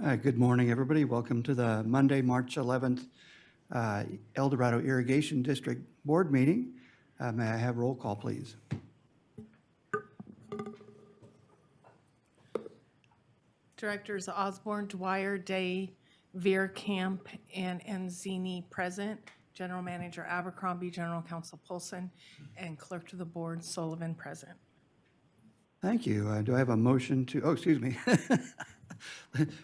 Good morning, everybody. Welcome to the Monday, March 11th El Dorado Irrigation District Board meeting. May I have roll call, please? Directors Osborne, Dwyer, Day, Veerkamp, and Enzini present. General Manager Abercrombie, General Counsel Polson, and Clerk to the Board Sullivan present. Thank you. Do I have a motion to, oh, excuse me.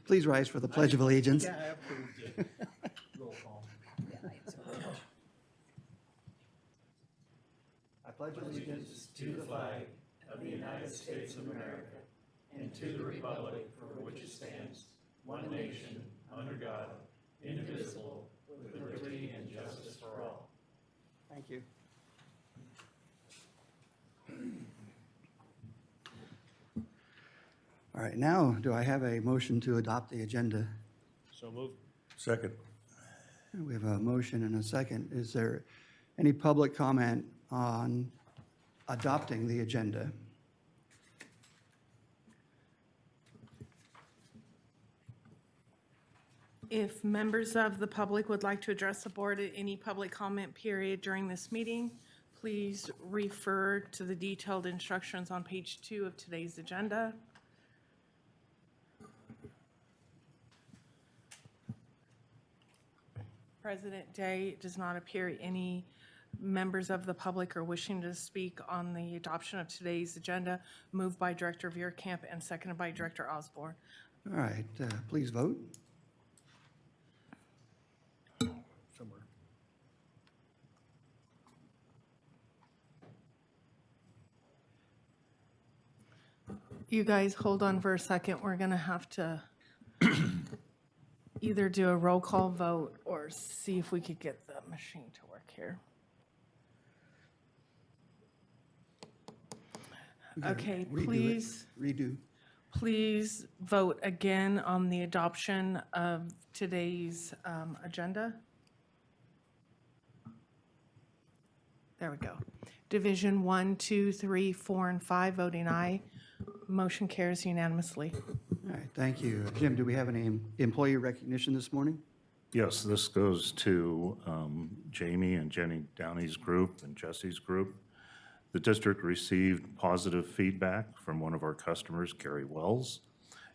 Please rise for the Pledge of Allegiance. Yeah, I approved it. Roll call. I pledge allegiance To the flag of the United States of America and to the republic for which it stands, one nation, under God, indivisible, with liberty and justice for all. Thank you. All right, now, do I have a motion to adopt the agenda? So moved. Second. We have a motion and a second. Is there any public comment on adopting the agenda? If members of the public would like to address the board at any public comment period during this meeting, please refer to the detailed instructions on page 2 of today's agenda. President Day, it does not appear any members of the public are wishing to speak on the adoption of today's agenda, moved by Director Veerkamp and seconded by Director Osborne. All right, please vote. Somewhere. You guys hold on for a second. We're going to have to either do a roll call vote or see if we could get the machine to work here. We gotta Okay, redo it. please. Redo. Please vote again on the adoption of today's agenda. There we go. Division 1, 2, 3, 4, and 5 voting aye. Motion carries unanimously. All right, thank you. Jim, do we have any employee recognition this morning? Yes, this goes to Jamie and Jenny Downey's group and Jesse's group. The district received positive feedback from one of our customers, Gary Wells.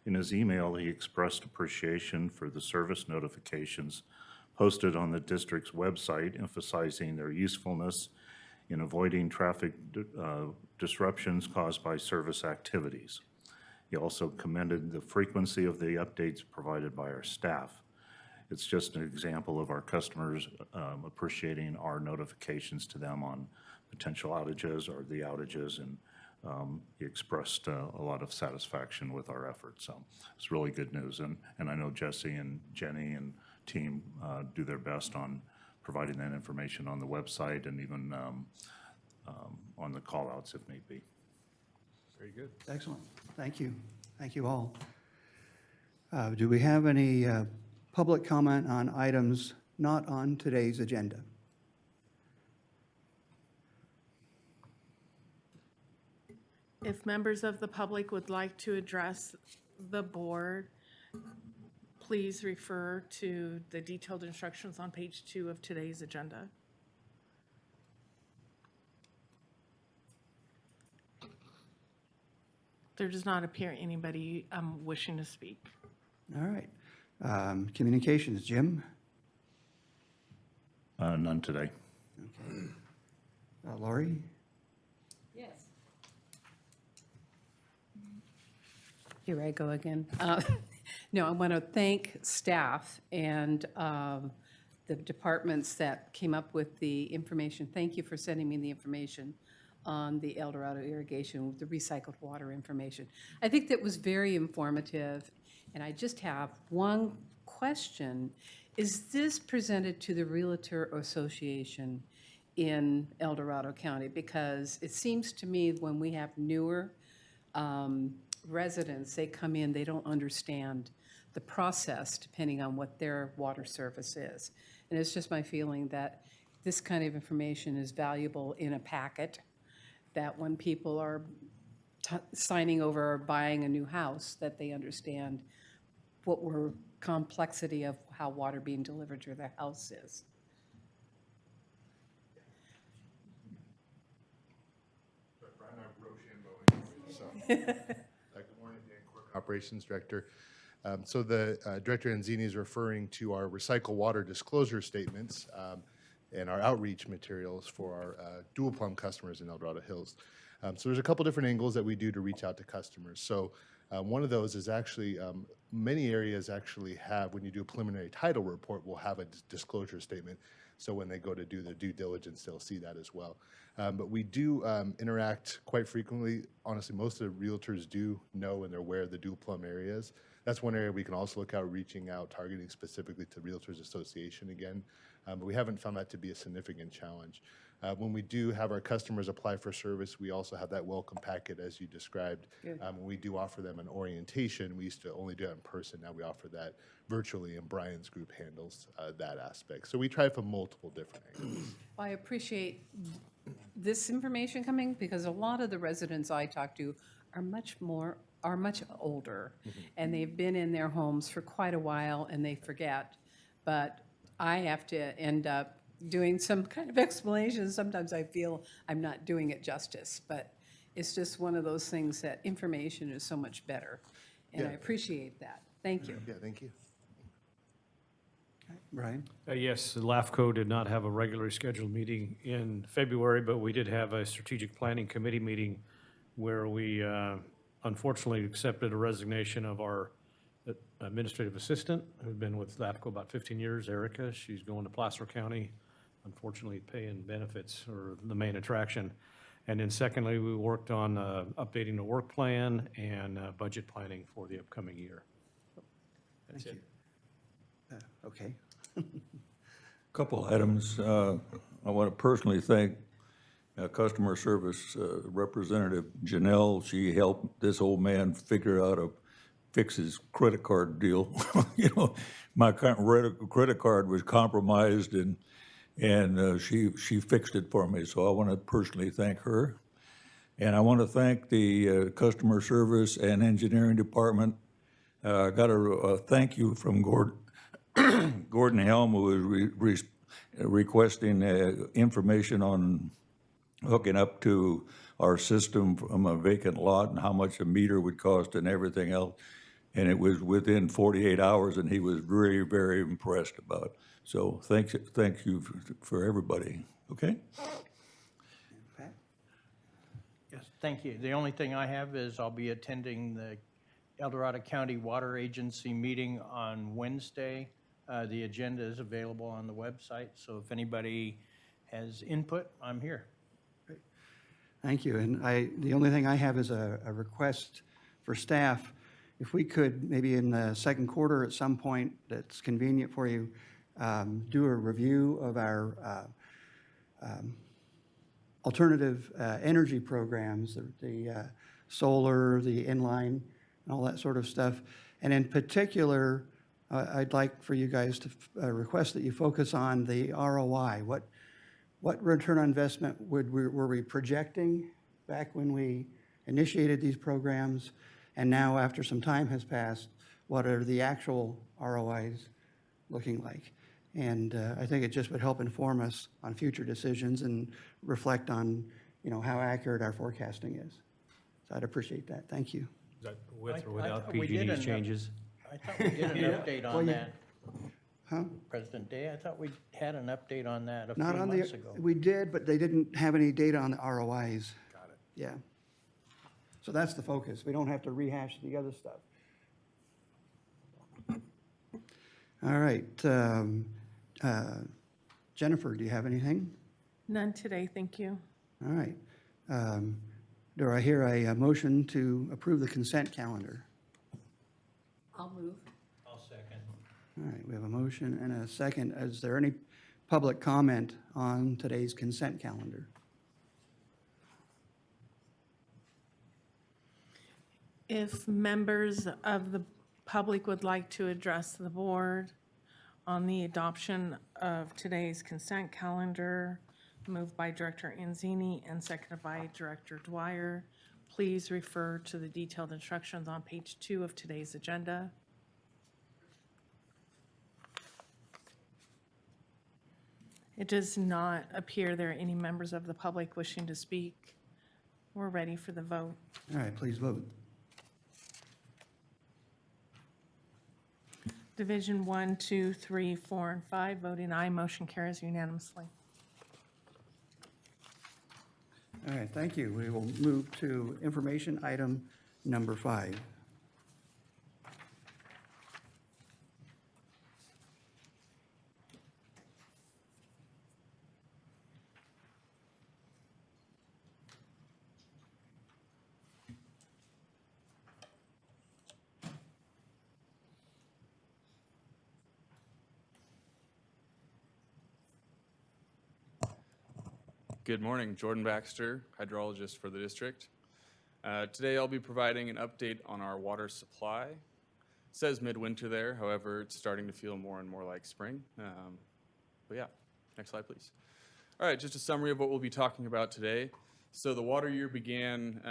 In his email, he expressed appreciation for the service notifications posted on the district's website, emphasizing their usefulness in avoiding traffic disruptions caused by service activities. He also commended the frequency of the updates provided by our staff. It's just an example of our customers appreciating our notifications to them on potential outages or the outages, and he expressed a lot of satisfaction with our efforts. So it's really good news, and I know Jesse and Jenny and team do their best on providing that information on the website and even on the call-outs if need be. Very good. Excellent. Thank you. Thank you all. Do we have any public comment on items not on today's agenda? If members of the public would like to address the board, please refer to the detailed instructions on page 2 of today's agenda. There does not appear anybody wishing to speak. All right. Communications, Jim? None today. Okay. Lori? Yes. Here I go again. No, I want to thank staff and the departments that came up with the information. Thank you for sending me the information on the El Dorado irrigation with the recycled water information. I think that was very informative, and I just have one question. Is this presented to the Realtor Association in El Dorado County? Because it seems to me when we have newer residents, they come in, they don't understand the process depending on what their water service is. And it's just my feeling that this kind of information is valuable in a packet, that when people are signing over or buying a new house, that they understand what we're complexity of how water being delivered to the house is. Good morning, Dan Corcoran, Operations Director. So the Director Anzini is referring to our recycle water disclosure statements and our outreach materials for our dual plumb customers in El Dorado Hills. So there's a couple different angles that we do to reach out to customers. So one of those is actually, many areas actually have, when you do a preliminary title report, will have a disclosure statement. So when they go to do their due diligence, they'll see that as well. But we do interact quite frequently. Honestly, most of the realtors do know and they're aware of the dual plumb areas. That's one area we can also look at reaching out, targeting specifically to Realtors Association again. But we haven't found that to be a significant challenge. When we do have our customers apply for service, we also have that welcome packet as you described. When we do offer them an orientation, we used to only do it in person. Now we offer that virtually, and Brian's group handles that aspect. So we try from multiple different angles. I appreciate this information coming because a lot of the residents I talk to are much older, and they've been in their homes for quite a while and they forget. But I have to end up doing some kind of explanation. Sometimes I feel I'm not doing it justice, but it's just one of those things that information is so much better. And I appreciate that. Thank you. Yeah, thank you. Brian? Yes, the LAFCO did not have a regularly scheduled meeting in February, but we did have a strategic planning committee meeting where we unfortunately accepted a resignation of our administrative assistant who'd been with LAFCO about 15 years, Erica. She's going to Placer County, unfortunately pay and benefits are the main attraction. And then secondly, we worked on updating the work plan and budget planning for the upcoming year. That's Thank it. you. Okay. Couple items. I want to personally thank customer service representative Janelle. She helped this old man figure out a fix his credit card deal. You know, my credit card was compromised, and she fixed it for me. So I want to personally thank her, and I want to thank the customer service and engineering department. I got a thank you from Gordon Helm, who was requesting information on hooking up to our system from a vacant lot and how much a meter would cost and everything else. And it was within 48 hours, and he was very, very impressed about it. So thank you for everybody, okay? Pat? Yes, thank you. The only thing I have is I'll be attending the El Dorado County Water Agency meeting on Wednesday. The agenda is available on the website, so if anybody has input, I'm here. Thank you. And the only thing I have is a request for staff. If we could, maybe in the second quarter at some point that's convenient for you, do a review of our alternative energy programs, the solar, the inline, and all that sort of stuff. And in particular, I'd like for you guys to request that you focus on the ROI. What return on investment were we projecting back when we initiated these programs? And now, after some time has passed, what are the actual ROIs looking like? And I think it just would help inform us on future decisions and reflect on, how accurate our forecasting is. So I'd appreciate that. Thank you. Is that with or I without thought we did PG&E's an- changes? I thought we did an update Well, on you- that, Huh? President Day. I thought we had an update on that a few Not on months ago. we did, but they didn't have any data on the ROIs. Got it. Yeah. So that's the focus. We don't have to rehash the other stuff. All right. Jennifer, do you have anything? None today, thank you. All right. Do I hear a motion to approve the consent calendar? I'll move. I'll second. All right, we have a motion and a second. Is there any public comment on today's consent calendar? If members of the public would like to address the board on the adoption of today's consent calendar, moved by Director Anzini and seconded by Director Dwyer, please refer to the detailed instructions on page 2 of today's agenda. It does not appear there are any members of the public wishing to speak. We're ready for the vote. All right, please vote. Division 1, 2, 3, 4, and 5, voting aye, motion carries unanimously. All right, thank you. We will move to information item number 5. Good morning, Jordan Baxter, hydrologist for the district. Today I'll be providing an update on our water supply. It says midwinter there, however, it's starting to feel more and more like spring. But yeah, next slide, please. All right, just a summary of what we'll be talking about today. So the water year began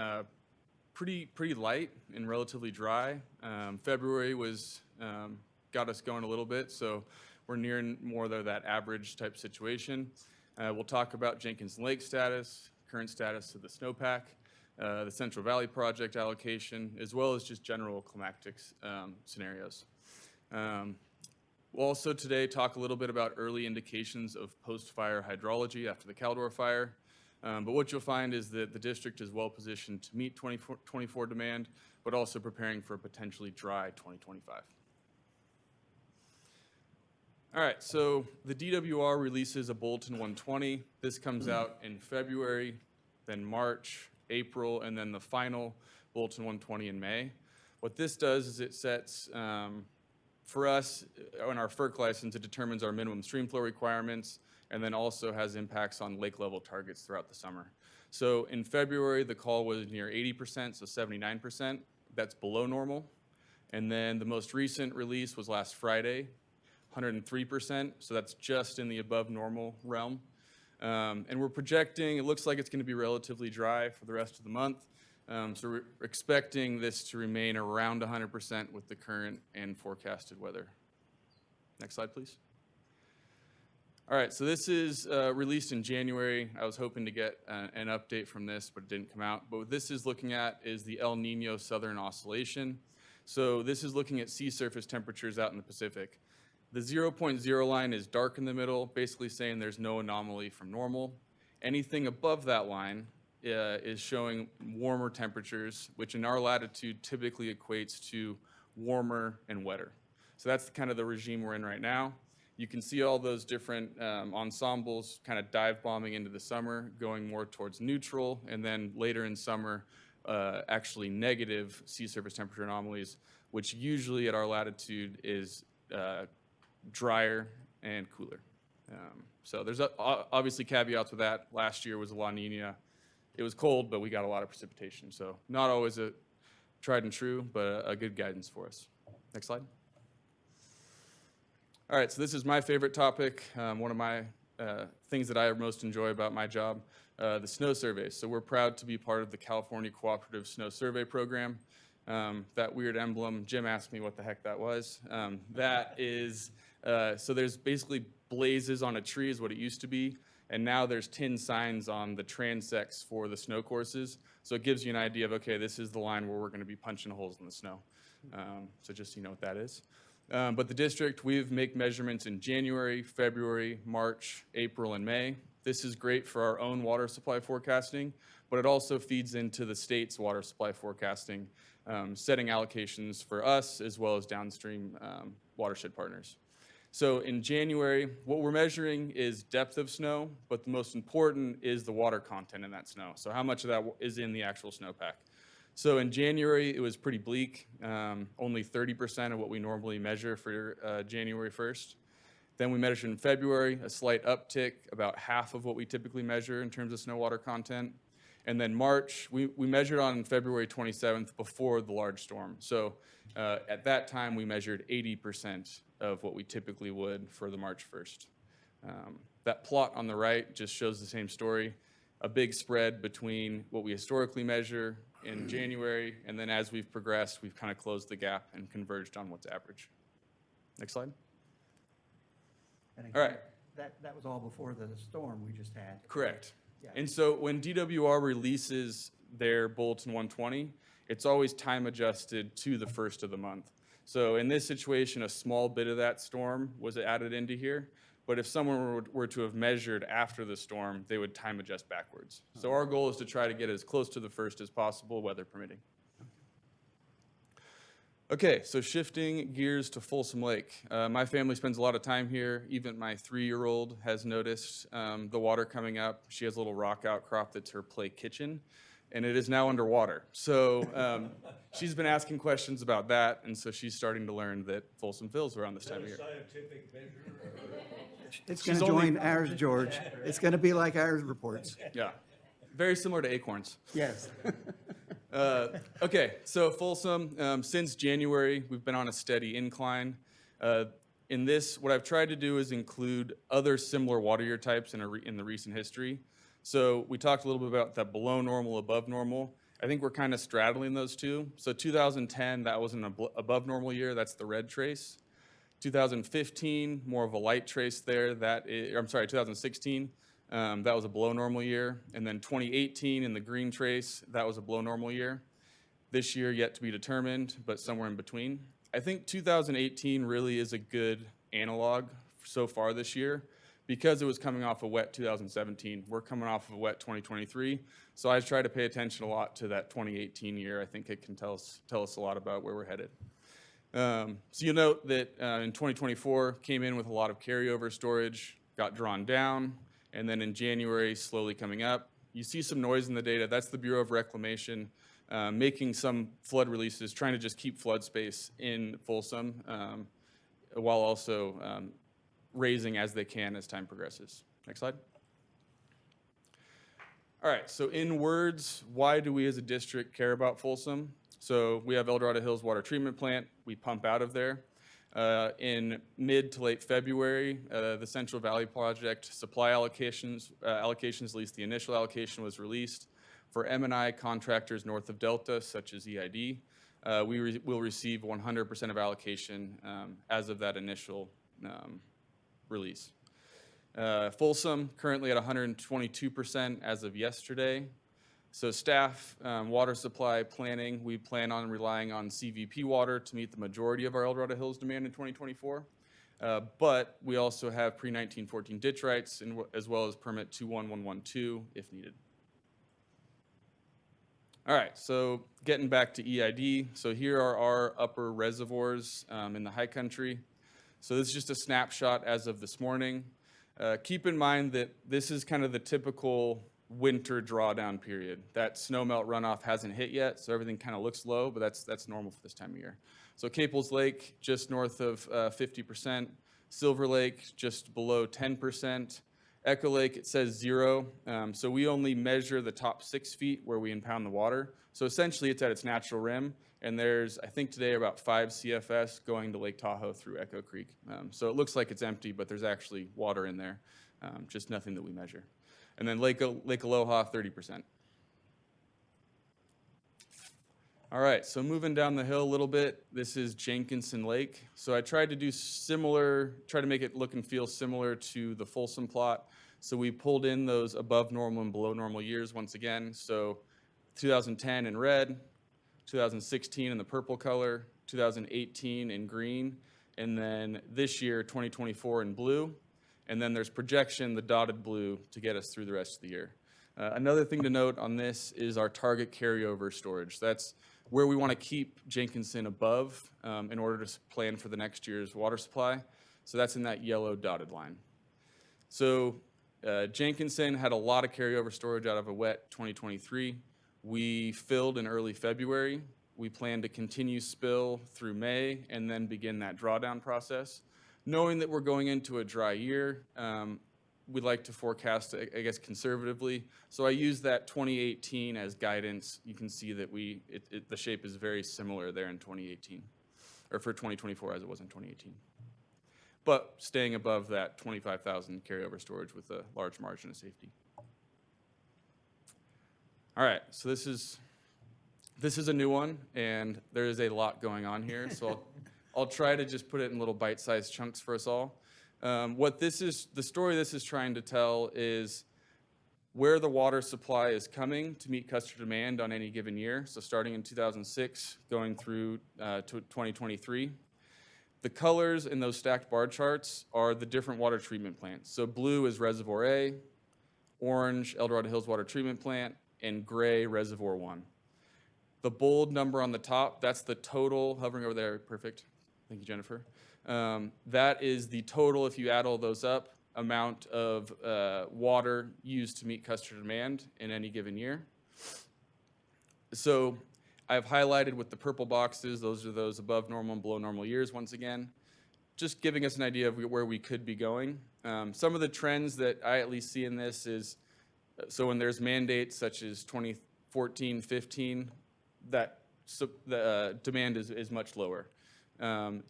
pretty light and relatively dry. February got us going a little bit, so we're nearing more of that average type situation. We'll talk about Jenkins Lake status, current status of the snowpack, the Central Valley project allocation, as well as just general climactic scenarios. We'll also today talk a little bit about early indications of post-fire hydrology after the Caldor fire. But what you'll find is that the district is well positioned to meet 2024 demand, but also preparing for a potentially dry 2025. All right, so the DWR releases a Bulletin 120. This comes out in February, then March, April, and then the final Bulletin 120 in May. What this does is it sets, for us, on our FERC license, it determines our minimum stream flow requirements, and then also has impacts on lake level targets throughout the summer. So in February, the call was near 80%, so 79%. That's below normal. And then the most recent release was last Friday, 103%, so that's just in the above normal realm. And we're projecting, it looks like it's going to be relatively dry for the rest of the month. So we're expecting this to remain around 100% with the current and forecasted weather. Next slide, please. All right, so this is released in January. I was hoping to get an update from this, but it didn't come out. But what this is looking at is the El Nino Southern Oscillation. So this is looking at sea surface temperatures out in the Pacific. The 0.0 line is dark in the middle, basically saying there's no anomaly from normal. Anything above that line is showing warmer temperatures, which in our latitude typically equates to warmer and wetter. So that's kind of the regime we're in right now. You can see all those different ensembles kind of dive bombing into the summer, going more towards neutral, and then later in summer, actually negative sea surface temperature anomalies, which usually at our latitude is drier and cooler. So there's obviously caveats with that. Last year was a La Nina. It was cold, but we got a lot of precipitation. So not always a tried and true, but a good guidance for us. Next slide. All right, so this is my favorite topic, one of my things that I most enjoy about my job, the snow surveys. So we're proud to be part of the California Cooperative Snow Survey Program. That weird emblem, Jim asked me what the heck that was. That is, so there's basically blazes on a tree is what it used to be, and now there's tin signs on the transects for the snow courses. So it gives you an idea of, okay, this is the line where we're gonna be punching holes in the snow. So just so you know what that is. But the district, we've make measurements in January, February, March, April, and May. This is great for our own water supply forecasting, but it also feeds into the state's water supply forecasting, setting allocations for us as well as downstream watershed partners. So in January, what we're measuring is depth of snow, but the most important is the water content in that snow. So how much of that is in the actual snowpack. So in January, it was pretty bleak, only 30% of what we normally measure for January 1st. Then we measured in February, a slight uptick, about half of what we typically measure in terms of snow water content. And then March, we measured on February 27th before the large storm. So at that time, we measured 80% of what we typically would for the March 1st. That plot on the right just shows the same story, a big spread between what we historically measure in January, and then as we've progressed, we've kind of closed the gap and converged on what's average. Next slide. And All again, right. that was all before the storm we just had. Correct. Yeah. And so when DWR releases their Bulletin 120, it's always time adjusted to the first of the month. So in this situation, a small bit of that storm was added into here. But if someone were to have measured after the storm, they would time adjust backwards. So our goal is to try to get as close to the first as possible, weather permitting. Okay, so shifting gears to Folsom Lake. My family spends a lot of time here. Even my 3-year-old has noticed the water coming up. She has a little rock outcrop that's her play kitchen, and it is now underwater. So she's been asking questions about that, and so she's starting to learn that Folsom fills around this time of year. Scientific measure? It's going She's to only- join ours, George. It's going to be like ours reports. Yeah, very similar to acorns. Yes. Okay, so Folsom, since January, we've been on a steady incline. In this, what I've tried to do is include other similar water year types in the recent history. So we talked a little bit about that below normal, above normal. I think we're kind of straddling those two. So 2010, that was an above normal year. That's the red trace. 2015, more of a light trace there. 2016. That was a below normal year. And then 2018 in the green trace, that was a below normal year. This year yet to be determined, but somewhere in between. I think 2018 really is a good analog so far this year because it was coming off a wet 2017. We're coming off of a wet 2023. So I try to pay attention a lot to that 2018 year. I think it can tell us a lot about where we're headed. So you'll note that in 2024 came in with a lot of carryover storage, got drawn down, and then in January, slowly coming up. You see some noise in the data. That's the Bureau of Reclamation making some flood releases, trying to just keep flood space in Folsom while also raising as they can as time progresses. Next slide. All right, so in words, why do we as a district care about Folsom? So we have El Dorado Hills Water Treatment Plant. We pump out of there. In mid to late February, the Central Valley Project supply allocations, at least the initial allocation was released. For M&I contractors north of Delta, such as EID, we will receive 100% of allocation as of that initial release. Folsom currently at 122% as of yesterday. So staff, water supply planning, we plan on relying on CVP water to meet the majority of our El Dorado Hills demand in 2024. But we also have pre-1914 ditch rights as well as permit 21112 if needed. All right, so getting back to EID. So here are our upper reservoirs in the high country. So this is just a snapshot as of this morning. Keep in mind that this is kind of the typical winter drawdown period. That snowmelt runoff hasn't hit yet, so everything kind of looks low, but that's normal for this time of year. So Caples Lake, just north of 50%. Silver Lake, just below 10%. Echo Lake, it says 0. So we only measure the top 6 feet where we impound the water. So essentially it's at its natural rim. And there's, I think today, about 5 CFS going to Lake Tahoe through Echo Creek. So it looks like it's empty, but there's actually water in there, just nothing that we measure. And then Lake Aloha, 30%. All right, so moving down the hill a little bit, this is Jenkinson Lake. So I tried to do try to make it look and feel similar to the Folsom plot. So we pulled in those above normal and below normal years once again. So 2010 in red, 2016 in the purple color, 2018 in green, and then this year, 2024 in blue. And then there's projection, the dotted blue, to get us through the rest of the year. Another thing to note on this is our target carryover storage. That's where we want to keep Jenkinson above in order to plan for the next year's water supply. So that's in that yellow dotted line. So Jenkinson had a lot of carryover storage out of a wet 2023. We filled in early February. We plan to continue spill through May and then begin that drawdown process. Knowing that we're going into a dry year, we'd like to forecast, I guess, conservatively. So I use that 2018 as guidance. You can see that the shape is very similar there in 2018, or for 2024 as it was in 2018. But staying above that 25,000 carryover storage with a large margin of safety. All right, so this is a new one, and there is a lot going on here. So I'll try to just put it in little bite-sized chunks for us all. The story this is trying to tell is where the water supply is coming to meet customer demand on any given year. So starting in 2006, going through to 2023. The colors in those stacked bar charts are the different water treatment plants. So blue is Reservoir A, orange, El Dorado Hills Water Treatment Plant, and gray, Reservoir 1. The bold number on the top, that's the total, hovering over there, perfect. Thank you, Jennifer. That is the total, if you add all those up, amount of water used to meet customer demand in any given year. So I've highlighted with the purple boxes, those are those above normal and below normal years once again, just giving us an idea of where we could be going. Some of the trends that I at least see in this is, so when there's mandates such as 2014, 15, the demand is much lower.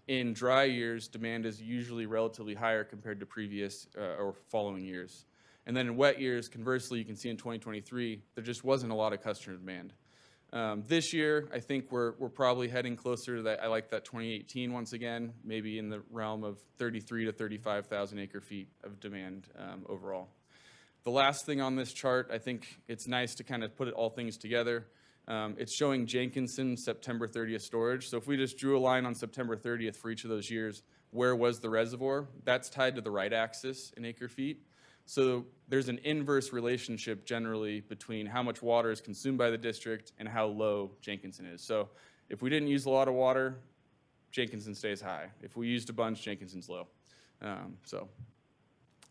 In dry years, demand is usually relatively higher compared to previous or following years. And then in wet years, conversely, you can see in 2023, there just wasn't a lot of customer demand. This year, I think we're probably heading closer to that. I like that 2018 once again, maybe in the realm of 33 to 35,000 acre feet of demand overall. The last thing on this chart, I think it's nice to kind of put all things together. It's showing Jenkinson September 30th storage. So if we just drew a line on September 30th for each of those years, where was the reservoir? That's tied to the right axis in acre feet. So there's an inverse relationship generally between how much water is consumed by the district and how low Jenkinson is. So if we didn't use a lot of water, Jenkinson stays high. If we used a bunch, Jenkinson's low. So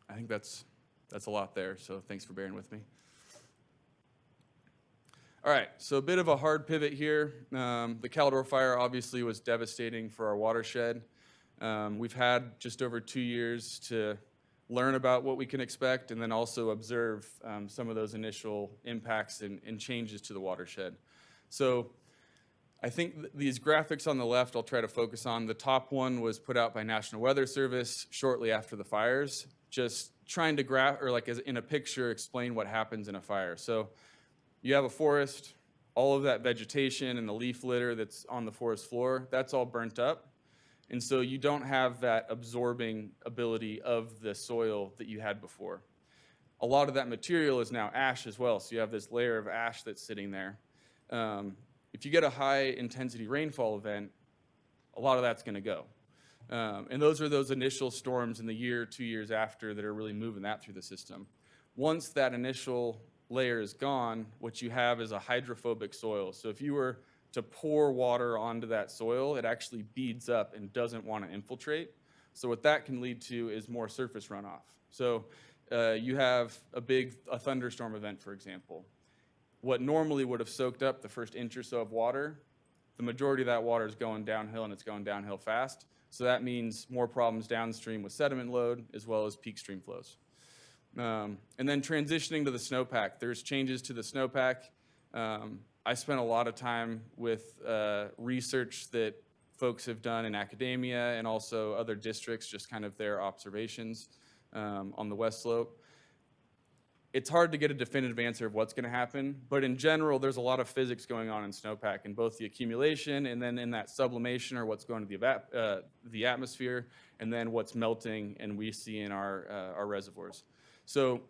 I think that's a lot there. So thanks for bearing with me. All right, so a bit of a hard pivot here. The Caldor fire obviously was devastating for our watershed. We've had just over 2 years to learn about what we can expect and then also observe some of those initial impacts and changes to the watershed. So I think these graphics on the left I'll try to focus on. The top one was put out by National Weather Service shortly after the fires, just trying to as in a picture, explain what happens in a fire. So you have a forest, all of that vegetation and the leaf litter that's on the forest floor, that's all burnt up. And so you don't have that absorbing ability of the soil that you had before. A lot of that material is now ash as well, so you have this layer of ash that's sitting there. If you get a high intensity rainfall event, a lot of that's gonna go. And those are those initial storms in the year, 2 years after that are really moving that through the system. Once that initial layer is gone, what you have is a hydrophobic soil. So if you were to pour water onto that soil, it actually beads up and doesn't want to infiltrate. So what that can lead to is more surface runoff. So you have a thunderstorm event, for example. What normally would have soaked up the first inch or so of water, the majority of that water is going downhill and it's going downhill fast. So that means more problems downstream with sediment load as well as peak stream flows. And then transitioning to the snowpack, there's changes to the snowpack. I spent a lot of time with research that folks have done in academia and also other districts, just kind of their observations on the West Slope. It's hard to get a definitive answer of what's going to happen, but in general, there's a lot of physics going on in snowpack, in both the accumulation and then in that sublimation, or what's going to the atmosphere, and then what's melting and we see in our reservoirs. So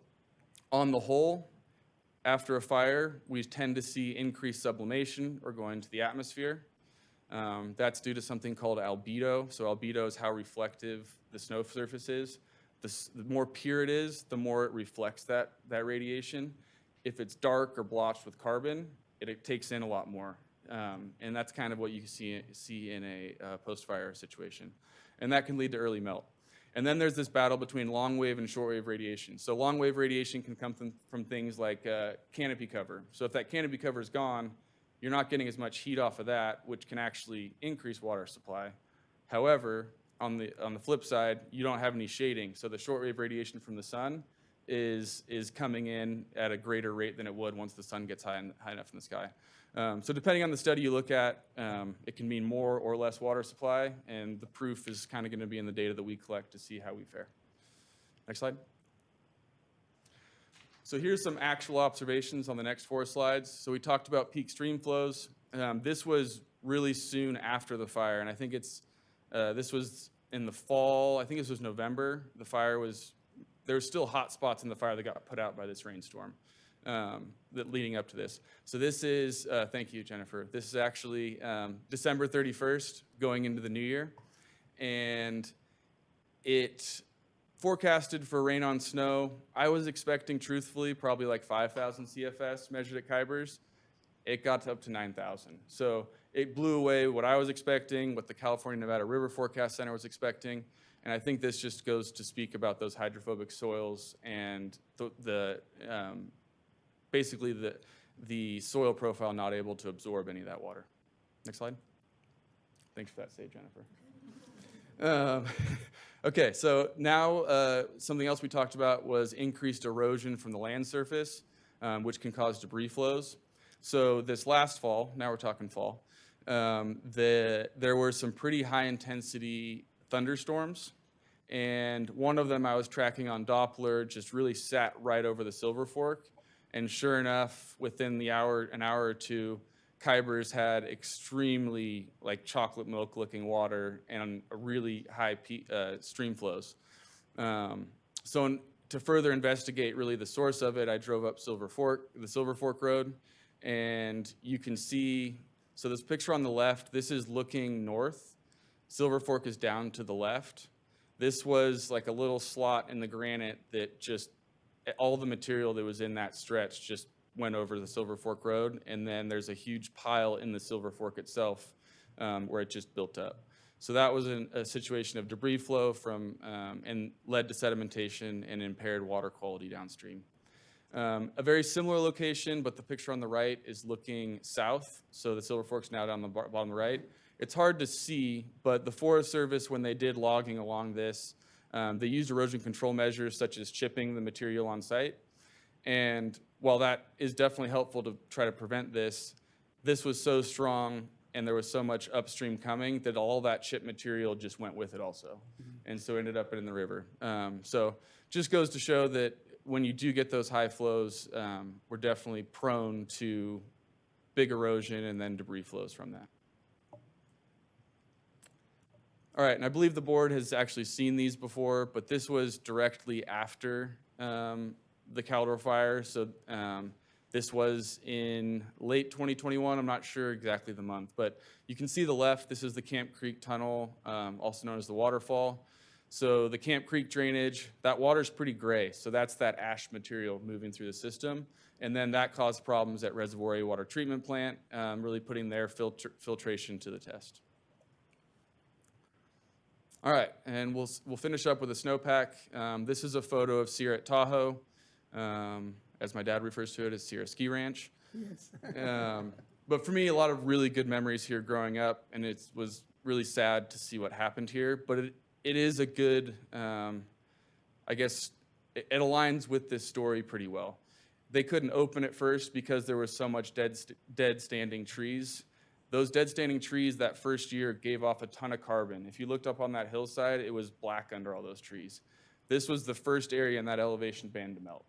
on the whole, after a fire, we tend to see increased sublimation or going to the atmosphere. That's due to something called albedo. So albedo is how reflective the snow surface is. The more pure it is, the more it reflects that radiation. If it's dark or blotched with carbon, it takes in a lot more. And that's kind of what you see in a post-fire situation. And that can lead to early melt. And then there's this battle between long wave and short wave radiation. So long wave radiation can come from things like canopy cover. So if that canopy cover is gone, you're not getting as much heat off of that, which can actually increase water supply. However, on the flip side, you don't have any shading. So the short wave radiation from the sun is coming in at a greater rate than it would once the sun gets high enough in the sky. So depending on the study you look at, it can mean more or less water supply, and the proof is kind of going to be in the data that we collect to see how we fare. Next slide. So here's some actual observations on the next 4 slides. So we talked about peak stream flows. This was really soon after the fire, and I think this was in the fall, I think this was November, there were still hot spots in the fire that got put out by this rainstorm that leading up to this. So this is, thank you, Jennifer. This is actually December 31st going into the new year. And it forecasted for rain on snow. I was expecting, truthfully, probably like 5,000 CFS measured at Kybers. It got up to 9,000. So it blew away what I was expecting, what the California Nevada River Forecast Center was expecting. And I think this just goes to speak about those hydrophobic soils and basically the soil profile not able to absorb any of that water. Next slide. Thanks for that save, Jennifer. Okay, so now something else we talked about was increased erosion from the land surface, which can cause debris flows. So this last fall, now we're talking fall, there were some pretty high intensity thunderstorms. And one of them I was tracking on Doppler just really sat right over the Silver Fork. And sure enough, within an hour or two, Kybers had extremely like chocolate milk looking water and a really high stream flows. To further investigate really the source of it, I drove up the Silver Fork Road, and you can see, so this picture on the left, this is looking north. Silver Fork is down to the left. This was like a little slot in the granite that just, all the material that was in that stretch just went over the Silver Fork Road, and then there's a huge pile in the Silver Fork itself where it just built up. So that was a situation of debris flow and led to sedimentation and impaired water quality downstream. A very similar location, but the picture on the right is looking south, so the Silver Fork's now down the bottom right. It's hard to see, but the Forest Service, when they did logging along this, they used erosion control measures such as chipping the material on site. And while that is definitely helpful to try to prevent this, this was so strong and there was so much upstream coming that all that chip material just went with it also. And so ended up in the river. So just goes to show that when you do get those high flows, we're definitely prone to big erosion and then debris flows from that. All right, and I believe the board has actually seen these before, but this was directly after the Caldor fire. So this was in late 2021. I'm not sure exactly the month, but you can see the left. This is the Camp Creek Tunnel, also known as the waterfall. So the Camp Creek drainage, that water's pretty gray. So that's that ash material moving through the system. And then that caused problems at Reservoir A Water Treatment Plant, really putting their filtration to the test. All right, and we'll finish up with a snowpack. This is a photo of Sierra at Tahoe, as my dad refers to it as Sierra Ski Ranch. Yes. But for me, a lot of really good memories here growing up, and it was really sad to see what happened here. But it is a good, I guess, it aligns with this story pretty well. They couldn't open it first because there was so much dead standing trees. Those dead standing trees that first year gave off a ton of carbon. If you looked up on that hillside, it was black under all those trees. This was the first area in that elevation band to melt.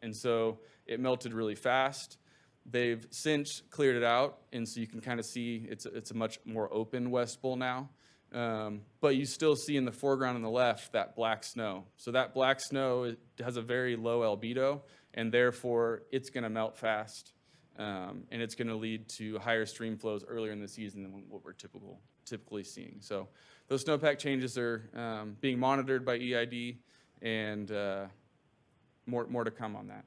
And so it melted really fast. They've since cleared it out, and so you can kind of see it's a much more open West Bowl now. But you still see in the foreground on the left that black snow. So that black snow has a very low albedo, and therefore it's going to melt fast. And it's going to lead to higher stream flows earlier in the season than what we're typically seeing. So those snowpack changes are being monitored by EID, and more to come on that.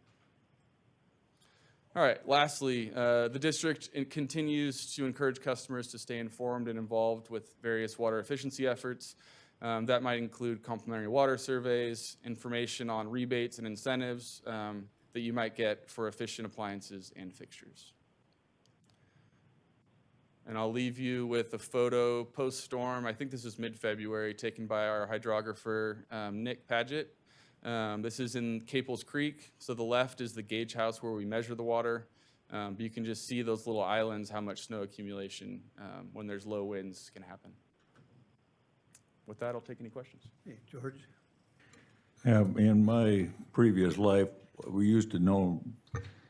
All right, lastly, the district continues to encourage customers to stay informed and involved with various water efficiency efforts. That might include complimentary water surveys, information on rebates and incentives, that you might get for efficient appliances and fixtures. And I'll leave you with a photo post-storm. I think this is mid-February, taken by our hydrographer, Nick Paget. This is in Caples Creek. So the left is the gauge house where we measure the water. But you can just see those little islands, how much snow accumulation when there's low winds can happen. With that, I'll take any questions. Hey, George? In my previous life, we used to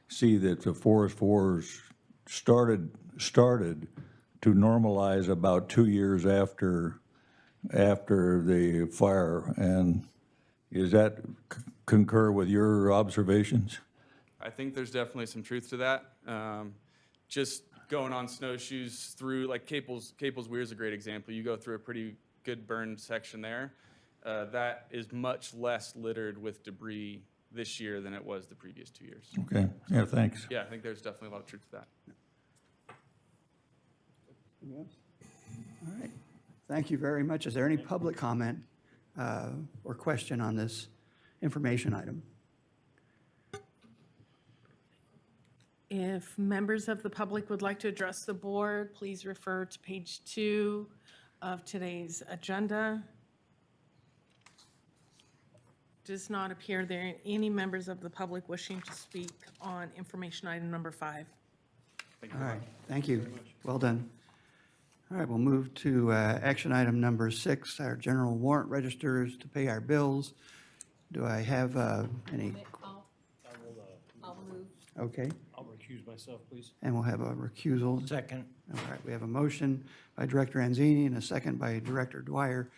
see that the forest fires started to normalize about 2 years after after the fire, and is that concur with your observations? I think there's definitely some truth to that. Just going on snowshoes through, like Caples Weir is a great example. You go through a pretty good burned section there. That is much less littered with debris this year than it was the previous 2 years. Okay, yeah, thanks. Yeah, I think there's definitely a lot of truth to that. Anything else? All right. Thank you very much. Is there any public comment or question on this information item? If members of the public would like to address the board, please refer to page 2 of today's agenda. Does not appear there are any members of the public wishing to speak on information item number 5. All right, thank you. Well done. All right, we'll move to action item number 6, our general warrant registers to pay our bills. Do I have any? I'll move. Okay, I'll recuse myself, please. and we'll have a recusal. Second. All right, we have a motion by Director Anzini and a second by Director Dwyer.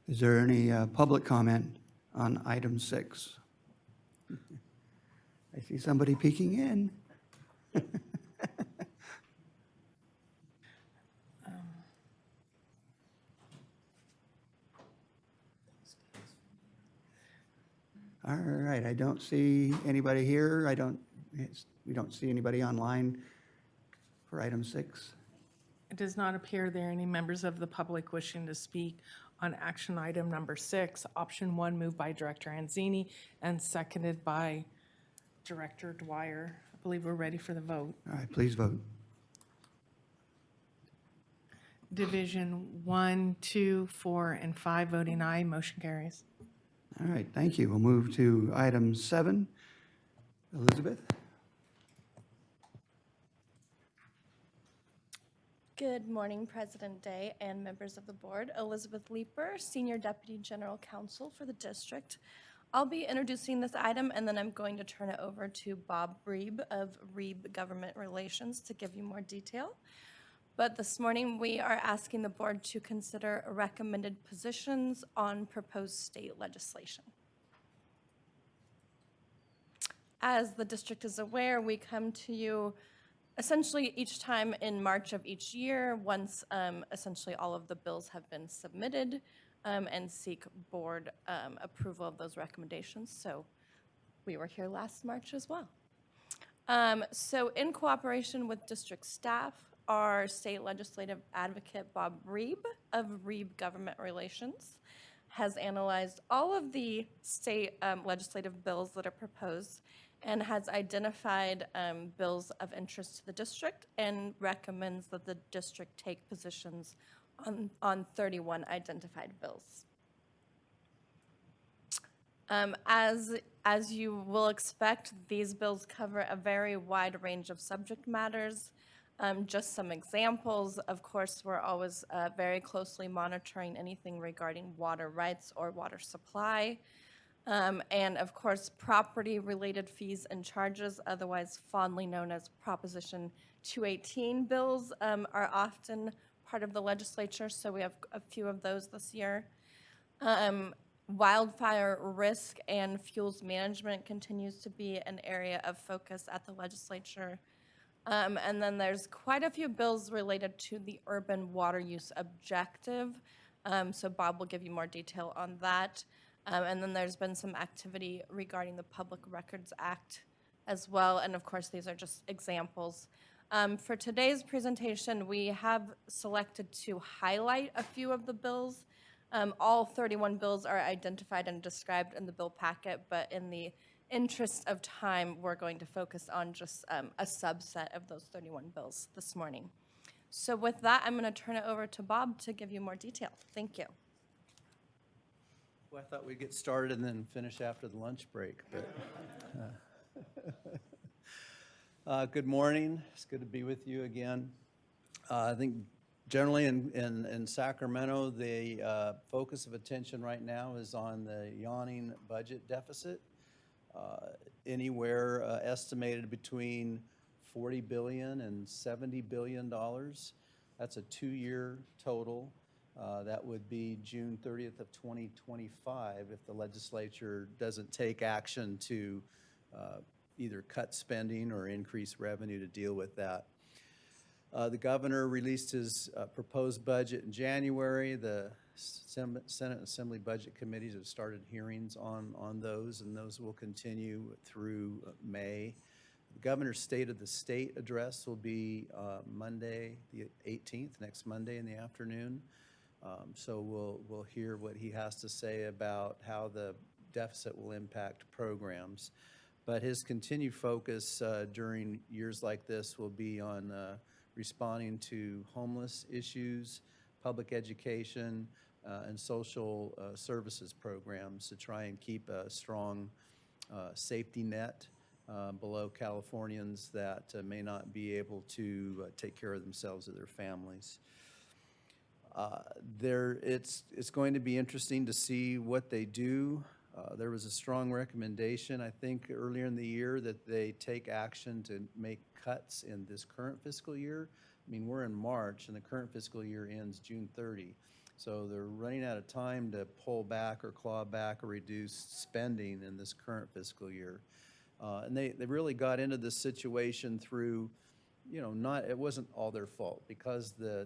Is there any public comment on item 6? I see somebody peeking in. All right, I don't see anybody here. We don't see anybody online for item 6. It does not appear there are any members of the public wishing to speak on action item number 6. Option 1 moved by Director Anzini and seconded by Director Dwyer. I believe we're ready for the vote. All right, please vote. Division 1, 2, 4, and 5 voting aye, motion carries. All right, thank you. We'll move to item 7. Elizabeth? Good morning, President Day and members of the board. Elizabeth Leeper, Senior Deputy General Counsel for the district. I'll be introducing this item, and then I'm going to turn it over to Bob Reeb of Reeb Government Relations to give you more detail. But this morning, we are asking the board to consider recommended positions on proposed state legislation. As the district is aware, we come to you essentially each time in March of each year, once essentially all of the bills have been submitted, and seek board approval of those recommendations. So we were here last March as well. So in cooperation with district staff, our state legislative advocate, Bob Reeb of Reeb Government Relations, has analyzed all of the state legislative bills that are proposed and has identified bills of interest to the district and recommends that the district take positions on 31 identified bills. As you will expect, these bills cover a very wide range of subject matters. Just some examples, of course, we're always very closely monitoring anything regarding water rights or water supply. And of course, property-related fees and charges, otherwise fondly known as Proposition 218 bills, are often part of the legislature, so we have a few of those this year. Wildfire risk and fuels management continues to be an area of focus at the legislature. And then there's quite a few bills related to the urban water use objective. So Bob will give you more detail on that. And then there's been some activity regarding the Public Records Act as well. And of course, these are just examples. For today's presentation, we have selected to highlight a few of the bills. All 31 bills are identified and described in the bill packet, but in the interest of time, we're going to focus on just a subset of those 31 bills this morning. So with that, I'm going to turn it over to Bob to give you more detail. Thank you. Well, I thought we'd get started and then finish after the lunch break, but good morning. It's good to be with you again. I think generally in Sacramento, the focus of attention right now is on the yawning budget deficit. Anywhere estimated between $40 billion and $70 billion. That's a 2-year total. That would be June 30th of 2025 if the legislature doesn't take action to either cut spending or increase revenue to deal with that. The governor released his proposed budget in January. The Senate and Assembly Budget Committees have started hearings on those, and those will continue through May. The governor's State of the State address will be Monday, the 18th, next Monday in the afternoon. So we'll hear what he has to say about how the deficit will impact programs. But his continued focus during years like this will be on responding to homeless issues, public education, and social services programs to try and keep a strong safety net below Californians that may not be able to take care of themselves or their families. It's going to be interesting to see what they do. There was a strong recommendation, I think, earlier in the year that they take action to make cuts in this current fiscal year. I mean, we're in March, and the current fiscal year ends June 30. So they're running out of time to pull back or claw back or reduce spending in this current fiscal year. And they really got into this situation through, it wasn't all their fault, because the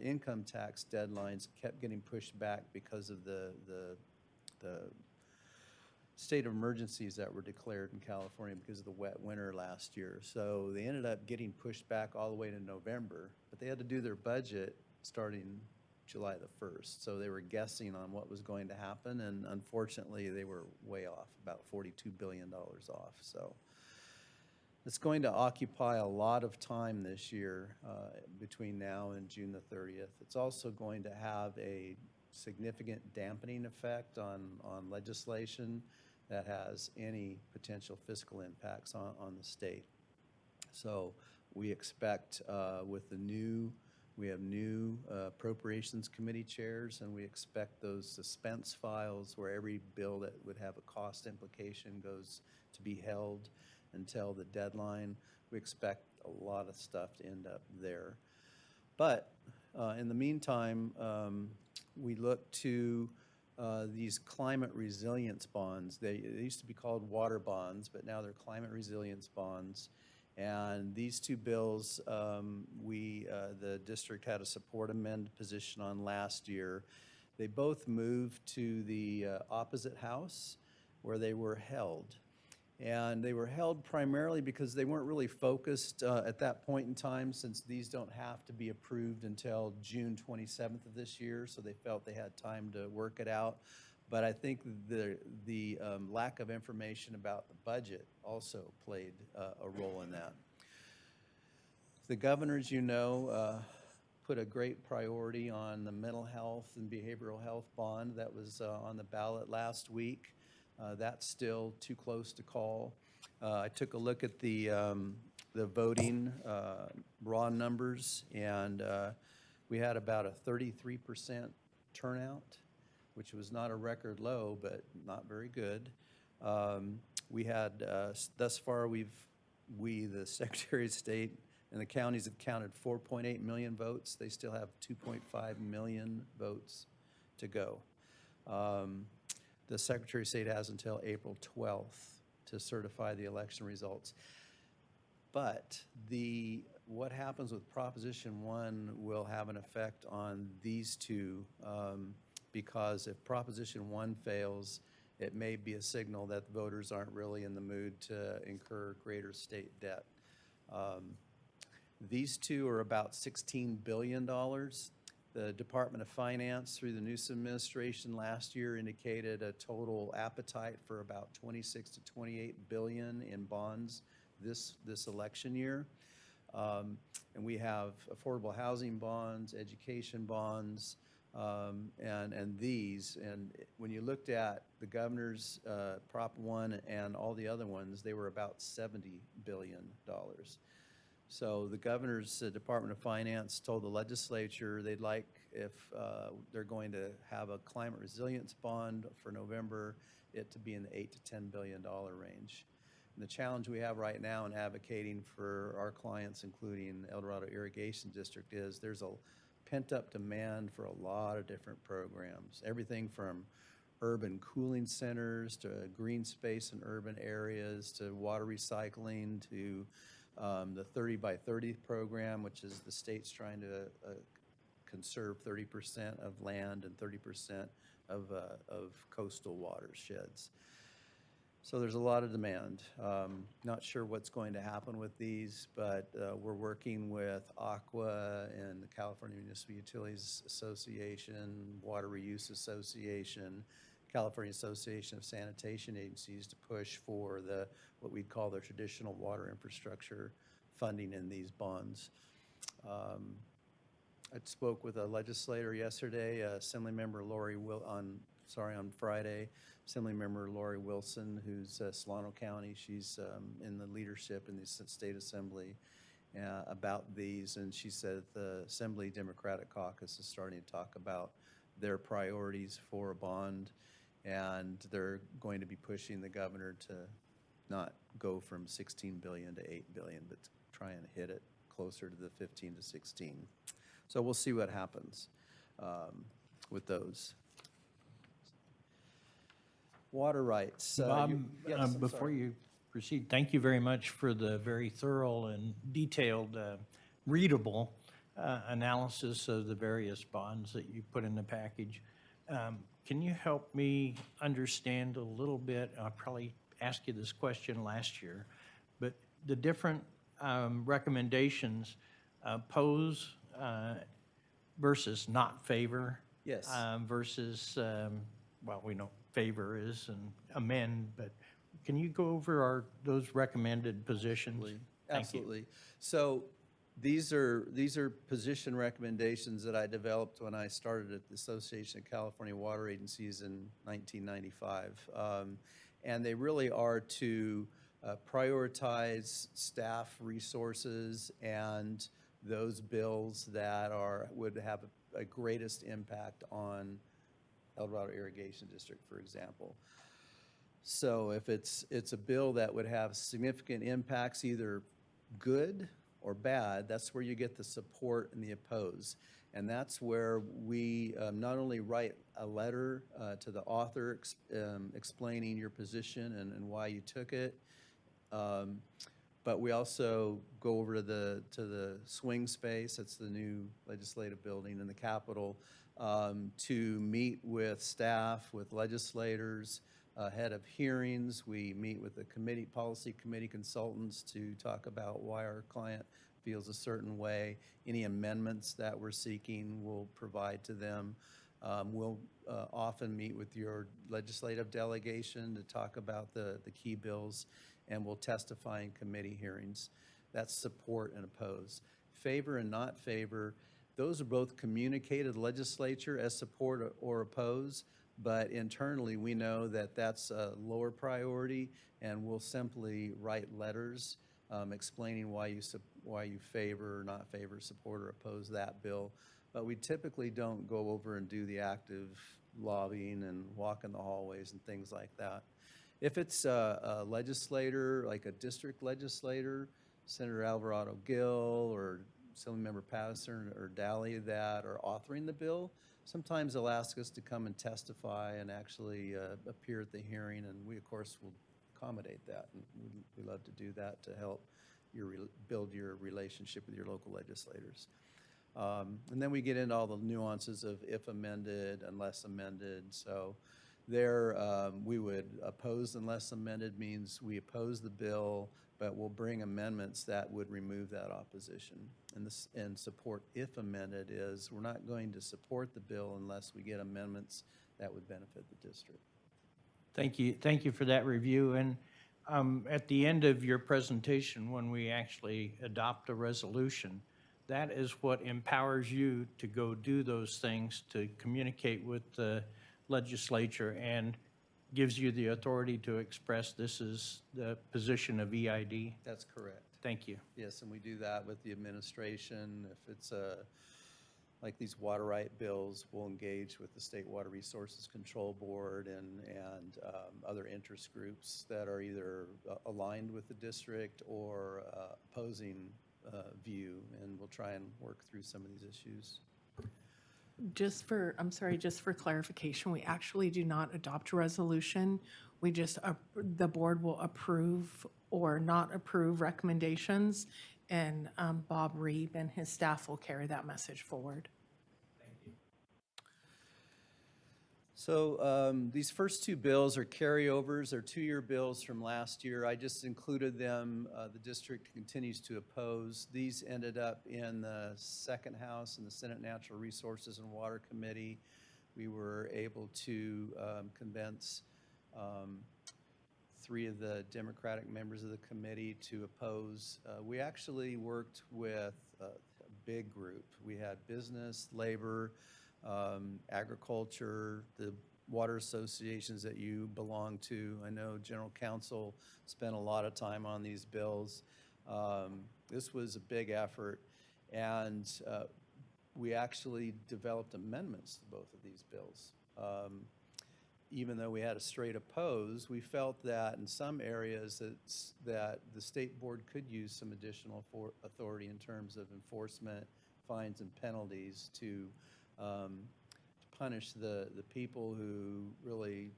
income tax deadlines kept getting pushed back because of the state of emergencies that were declared in California because of the wet winter last year. So they ended up getting pushed back all the way to November, but they had to do their budget starting July the 1st. So they were guessing on what was going to happen, and unfortunately they were way off, about $42 billion off. So it's going to occupy a lot of time this year between now and June the 30th. It's also going to have a significant dampening effect on legislation that has any potential fiscal impacts on the state. So we expect we have new appropriations committee chairs, and we expect those suspense files where every bill that would have a cost implication goes to be held until the deadline. We expect a lot of stuff to end up there. But in the meantime, we look to these climate resilience bonds. They used to be called water bonds, but now they're climate resilience bonds. And these two bills, the district had a support amend position on last year. They both moved to the opposite house where they were held. And they were held primarily because they weren't really focused at that point in time, since these don't have to be approved until June 27th of this year, so they felt they had time to work it out. But I think the lack of information about the budget also played a role in that. The governor, as you know, put a great priority on the mental health and behavioral health bond that was on the ballot last week. That's still too close to call. I took a look at the voting raw numbers, and we had about a 33% turnout, which was not a record low, but not very good. We had, thus far, the Secretary of State and the counties have counted 4.8 million votes. They still have 2.5 million votes to go. The Secretary of State has until April 12th to certify the election results. But what happens with Proposition 1 will have an effect on these two, because if Proposition 1 fails, it may be a signal that voters aren't really in the mood to incur greater state debt. These two are about $16 billion. The Department of Finance, through the Newsom administration last year, indicated a total appetite for about 26 to 28 billion in bonds this election year. And we have affordable housing bonds, education bonds, and these. And when you looked at the governor's Prop 1 and all the other ones, they were about $70 billion. So the governor's Department of Finance told the legislature they'd like, if they're going to have a climate resilience bond for November, it to be in the $8 to $10 billion range. And the challenge we have right now in advocating for our clients, including El Dorado Irrigation District, is there's a pent-up demand for a lot of different programs, everything from urban cooling centers to green space in urban areas to water recycling to the 30 by 30 program, which is the state's trying to conserve 30% of land and 30% of coastal watersheds. So there's a lot of demand. Not sure what's going to happen with these, but we're working with Aqua and the California Municipal Utilities Association, Water Reuse Association, California Association of Sanitation Agencies to push for what we'd call the traditional water infrastructure funding in these bonds. I spoke with a legislator yesterday, Assemblymember on Friday, Assemblymember Lori Wilson, who's Solano County. She's in the leadership in the State Assembly about these, and she said the Assembly Democratic Caucus is starting to talk about their priorities for a bond, and they're going to be pushing the governor to not go from 16 billion to 8 billion, but to try and hit it closer to the 15 to 16. So we'll see what happens with those. Water rights. Bob, Yes, I'm before sorry. you proceed, thank you very much for the very thorough and detailed, readable analysis of the various bonds that you put in the package. Can you help me understand a little bit? I probably asked you this question last year, but the different recommendations oppose versus not favor. Yes. Versus, well, we know favor is and amend, but can you go over those recommended positions? Thank you. Absolutely. So these are position recommendations that I developed when I started at the Association of California Water Agencies in 1995. And they really are to prioritize staff resources and those bills that would have a greatest impact on El Dorado Irrigation District, for example. So if it's a bill that would have significant impacts, either good or bad, that's where you get the support and the oppose. And that's where we not only write a letter to the author explaining your position and why you took it, but we also go over to the swing space, that's the new legislative building in the Capitol, to meet with staff, with legislators, ahead of hearings. We meet with the policy committee consultants to talk about why our client feels a certain way. Any amendments that we're seeking, we'll provide to them. We'll often meet with your legislative delegation to talk about the key bills, and we'll testify in committee hearings. That's support and oppose. Favor and not favor, those are both communicated legislature as support or oppose, but internally we know that that's a lower priority, and we'll simply write letters explaining why you favor or not favor, support or oppose that bill. But we typically don't go over and do the active lobbying and walk in the hallways and things like that. If it's a legislator, like a district legislator, Senator Alvarado Gill or Assemblymember Patterson or Daly that are authoring the bill, sometimes they'll ask us to come and testify and actually appear at the hearing, and we, of course, will accommodate that. And we love to do that to help build your relationship with your local legislators. And then we get into all the nuances of if amended, unless amended. So there, we would oppose unless amended means we oppose the bill, but we'll bring amendments that would remove that opposition. And support if amended is we're not going to support the bill unless we get amendments that would benefit the district. Thank you for that review. And at the end of your presentation, when we actually adopt a resolution, that is what empowers you to go do those things, to communicate with the legislature, and gives you the authority to express this is the position of EID. That's correct. Thank you. Yes, and we do that with the administration. If it's like these water right bills, we'll engage with the State Water Resources Control Board and other interest groups that are either aligned with the district or opposing view, and we'll try and work through some of these issues. I'm sorry, just for clarification, we actually do not adopt a resolution. We just, the board will approve or not approve recommendations, and Bob Reeb and his staff will carry that message forward. So these first two bills are carryovers. They're two-year bills from last year. I just included them. The district continues to oppose. These ended up in the second house in the Senate Natural Resources and Water Committee. We were able to convince three of the Democratic members of the committee to oppose. We actually worked with a big group. We had business, labor, agriculture, the water associations that you belong to. I know General Counsel spent a lot of time on these bills. This was a big effort, and we actually developed amendments to both of these bills. Even though we had a straight oppose, we felt that in some areas that the state board could use some additional authority in terms of enforcement, fines, and penalties to punish the people who really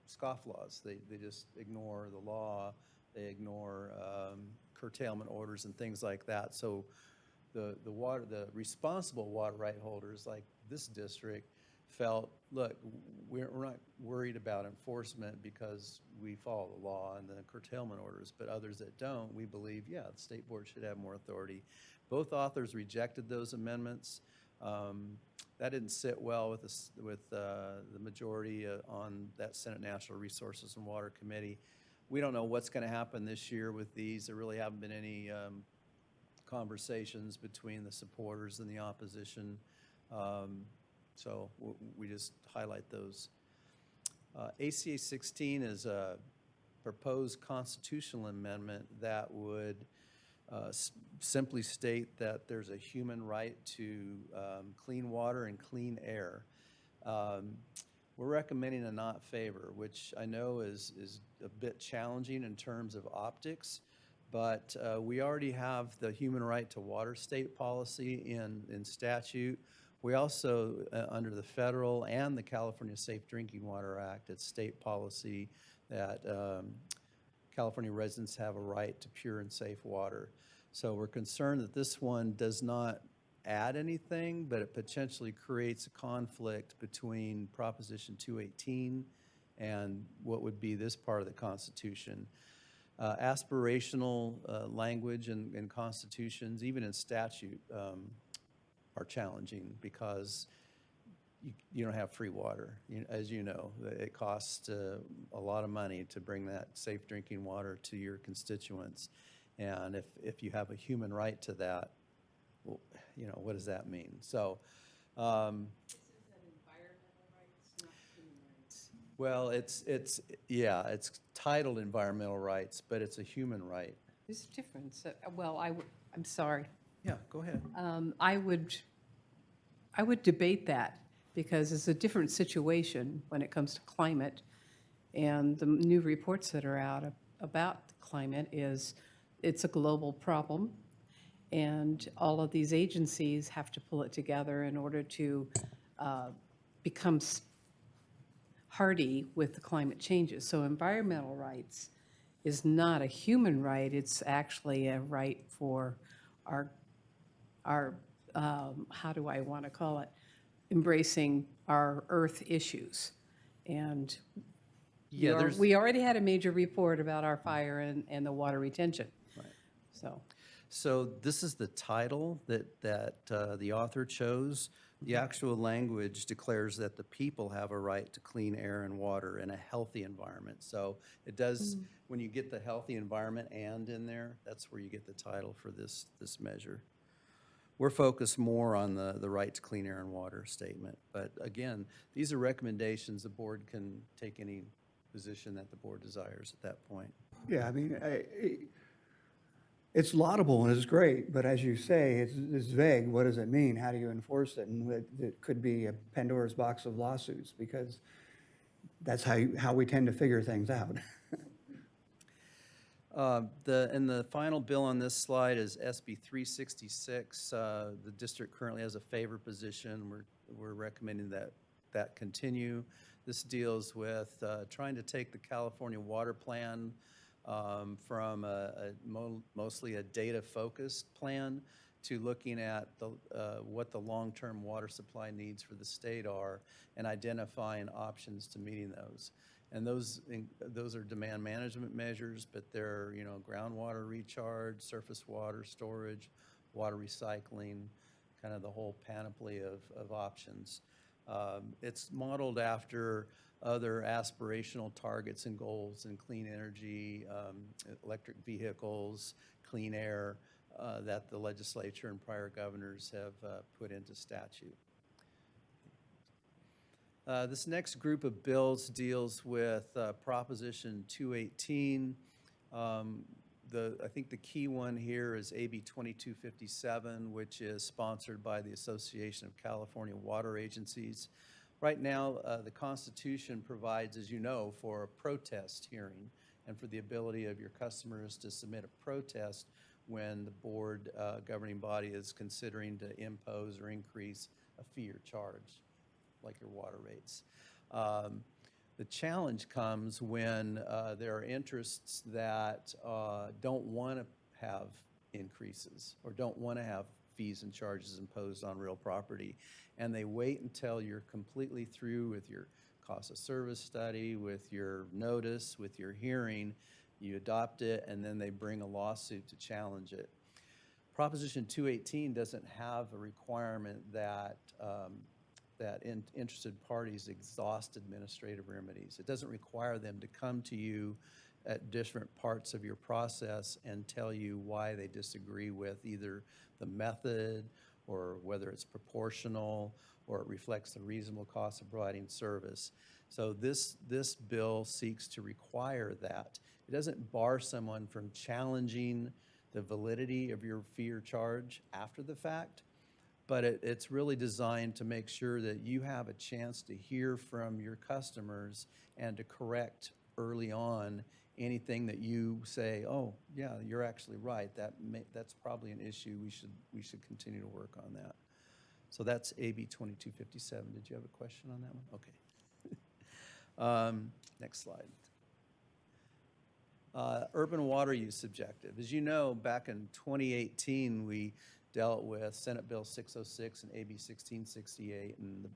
scoff laws. They just ignore the law. They ignore curtailment orders and things like that. So the responsible water right holders like this district felt, look, we're not worried about enforcement because we follow the law and the curtailment orders, but others that don't, we believe, yeah, the state board should have more authority. Both authors rejected those amendments. That didn't sit well with the majority on that Senate Natural Resources and Water Committee. We don't know what's going to happen this year with these. There really haven't been any conversations between the supporters and the opposition. So we just highlight those. ACA 16 is a proposed constitutional amendment that would simply state that there's a human right to clean water and clean air. We're recommending a not favor, which I know is a bit challenging in terms of optics, but we already have the human right to water state policy in statute. We also, under the federal and the California Safe Drinking Water Act, it's state policy that California residents have a right to pure and safe water. So we're concerned that this one does not add anything, but it potentially creates a conflict between Proposition 218 and what would be this part of the Constitution. Aspirational language in constitutions, even in statute, are challenging because you don't have free water. As you know, it costs a lot of money to bring that safe drinking water to your constituents. And if you have a human right to that, well, what does that mean? So, well, it's titled environmental rights, but it's a human right. There's a difference. Well, I'm sorry. Yeah, go ahead. I would debate that because it's a different situation when it comes to climate. And the new reports that are out about the climate is it's a global problem. And all of these agencies have to pull it together in order to become hardy with the climate changes. So environmental rights is not a human right. It's actually a right for our how do I want to call it, embracing our earth issues. And Yeah, we already had a major report about our fire and the water retention. Right. So, this is the title that the author chose. The actual language declares that the people have a right to clean air and water in a healthy environment. So it does, when you get the healthy environment and in there, that's where you get the title for this measure. We're focused more on the right to clean air and water statement. But again, these are recommendations. The board can take any position that the board desires at that point. Yeah, I mean, it's laudable and it's great, but as you say, it's vague. What does it mean? How do you enforce it? And it could be a Pandora's box of lawsuits because that's how we tend to figure things out. And the final bill on this slide is SB 366. The district currently has a favor position. We're recommending that continue. This deals with trying to take the California Water Plan from mostly a data-focused plan to looking at what the long-term water supply needs for the state are and identifying options to meeting those. And those are demand management measures, but they're, groundwater recharge, surface water storage, water recycling, kind of the whole panoply of options. It's modeled after other aspirational targets and goals in clean energy, electric vehicles, clean air, that the legislature and prior governors have put into statute. This next group of bills deals with Proposition 218. I think the key one here is AB 2257, which is sponsored by the Association of California Water Agencies. Right now, the Constitution provides, as you know, for a protest hearing and for the ability of your customers to submit a protest when the board governing body is considering to impose or increase a fee or charge, like your water rates. The challenge comes when there are interests that don't want to have increases or don't want to have fees and charges imposed on real property. And they wait until you're completely through with your cost of service study, with your notice, with your hearing, you adopt it, and then they bring a lawsuit to challenge it. Proposition 218 doesn't have a requirement that interested parties exhaust administrative remedies. It doesn't require them to come to you at different parts of your process and tell you why they disagree with either the method or whether it's proportional or it reflects the reasonable cost of providing service. So this bill seeks to require that. It doesn't bar someone from challenging the validity of your fee or charge after the fact, but it's really designed to make sure that you have a chance to hear from your customers and to correct early on anything that you say, oh, yeah, you're actually right. That's probably an issue. We should continue to work on that. So that's AB 2257. Did you have a question on that one? Okay. Next slide. Urban water use objective. As you know, back in 2018, we dealt with Senate Bill 606 and AB 1668, and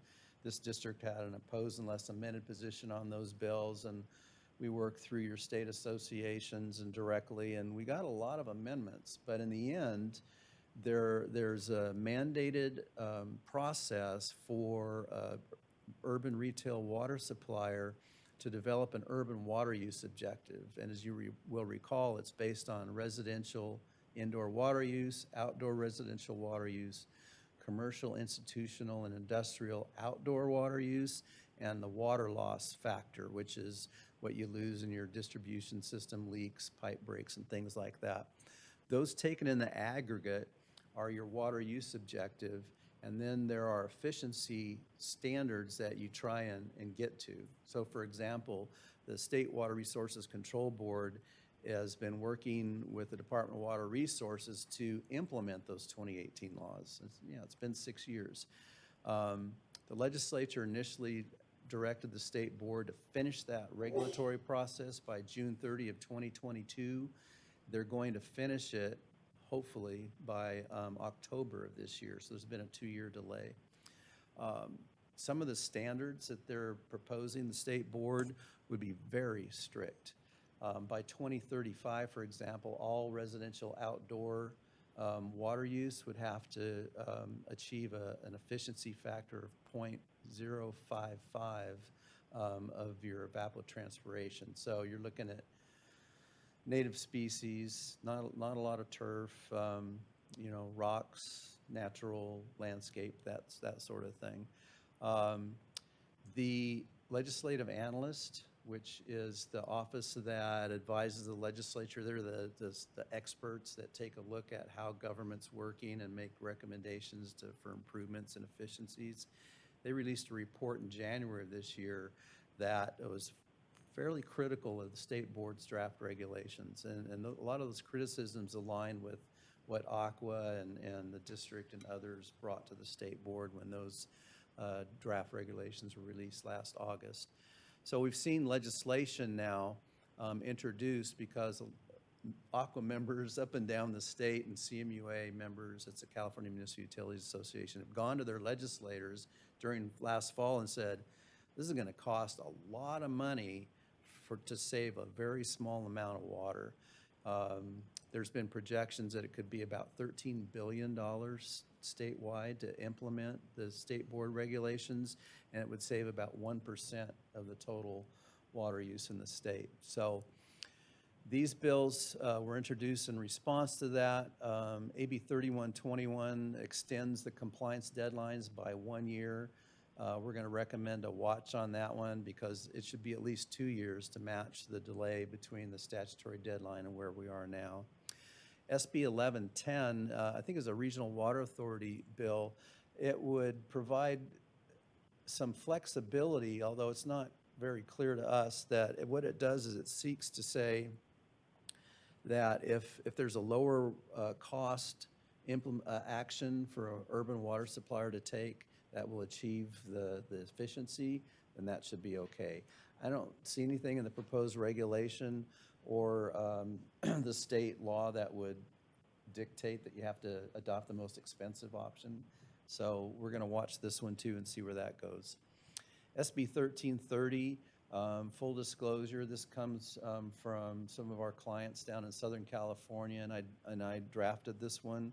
this district had an opposed unless amended position on those bills, and we worked through your state associations and directly, and we got a lot of amendments. But in the end, there's a mandated process for urban retail water supplier to develop an urban water use objective. And as you will recall, it's based on residential indoor water use, outdoor residential water use, commercial, institutional, and industrial outdoor water use, and the water loss factor, which is what you lose in your distribution system, leaks, pipe breaks, and things like that. Those taken in the aggregate are your water use objective, and then there are efficiency standards that you try and get to. So for example, the State Water Resources Control Board has been working with the Department of Water Resources to implement those 2018 laws. It's been 6 years. The legislature initially directed the state board to finish that regulatory process by June 30 of 2022. They're going to finish it hopefully by October of this year. So there's been a 2-year delay. Some of the standards that they're proposing, the state board, would be very strict. By 2035, for example, all residential outdoor water use would have to achieve an efficiency factor of 0.055 of your evapotranspiration. So you're looking at native species, not a lot of turf, rocks, natural landscape, that sort of thing. The legislative analyst, which is the office that advises the legislature, they're the experts that take a look at how government's working and make recommendations for improvements and efficiencies. They released a report in January of this year that was fairly critical of the state board's draft regulations. And a lot of those criticisms align with what Aqua and the district and others brought to the state board when those draft regulations were released last August. So we've seen legislation now introduced because Aqua members up and down the state and CMUA members, it's the California Municipal Utilities Association, have gone to their legislators during last fall and said, this is going to cost a lot of money to save a very small amount of water. There's been projections that it could be about $13 billion statewide to implement the state board regulations, and it would save about 1% of the total water use in the state. So these bills were introduced in response to that. AB 3121 extends the compliance deadlines by 1 year. We're going to recommend a watch on that one because it should be at least 2 years to match the delay between the statutory deadline and where we are now. SB 1110, I think, is a regional water authority bill. It would provide some flexibility, although it's not very clear to us, that what it does is it seeks to say that if there's a lower cost action for an urban water supplier to take that will achieve the efficiency, then that should be okay. I don't see anything in the proposed regulation or the state law that would dictate that you have to adopt the most expensive option. So we're going to watch this one too and see where that goes. SB 1330, full disclosure, this comes from some of our clients down in Southern California, and I drafted this one.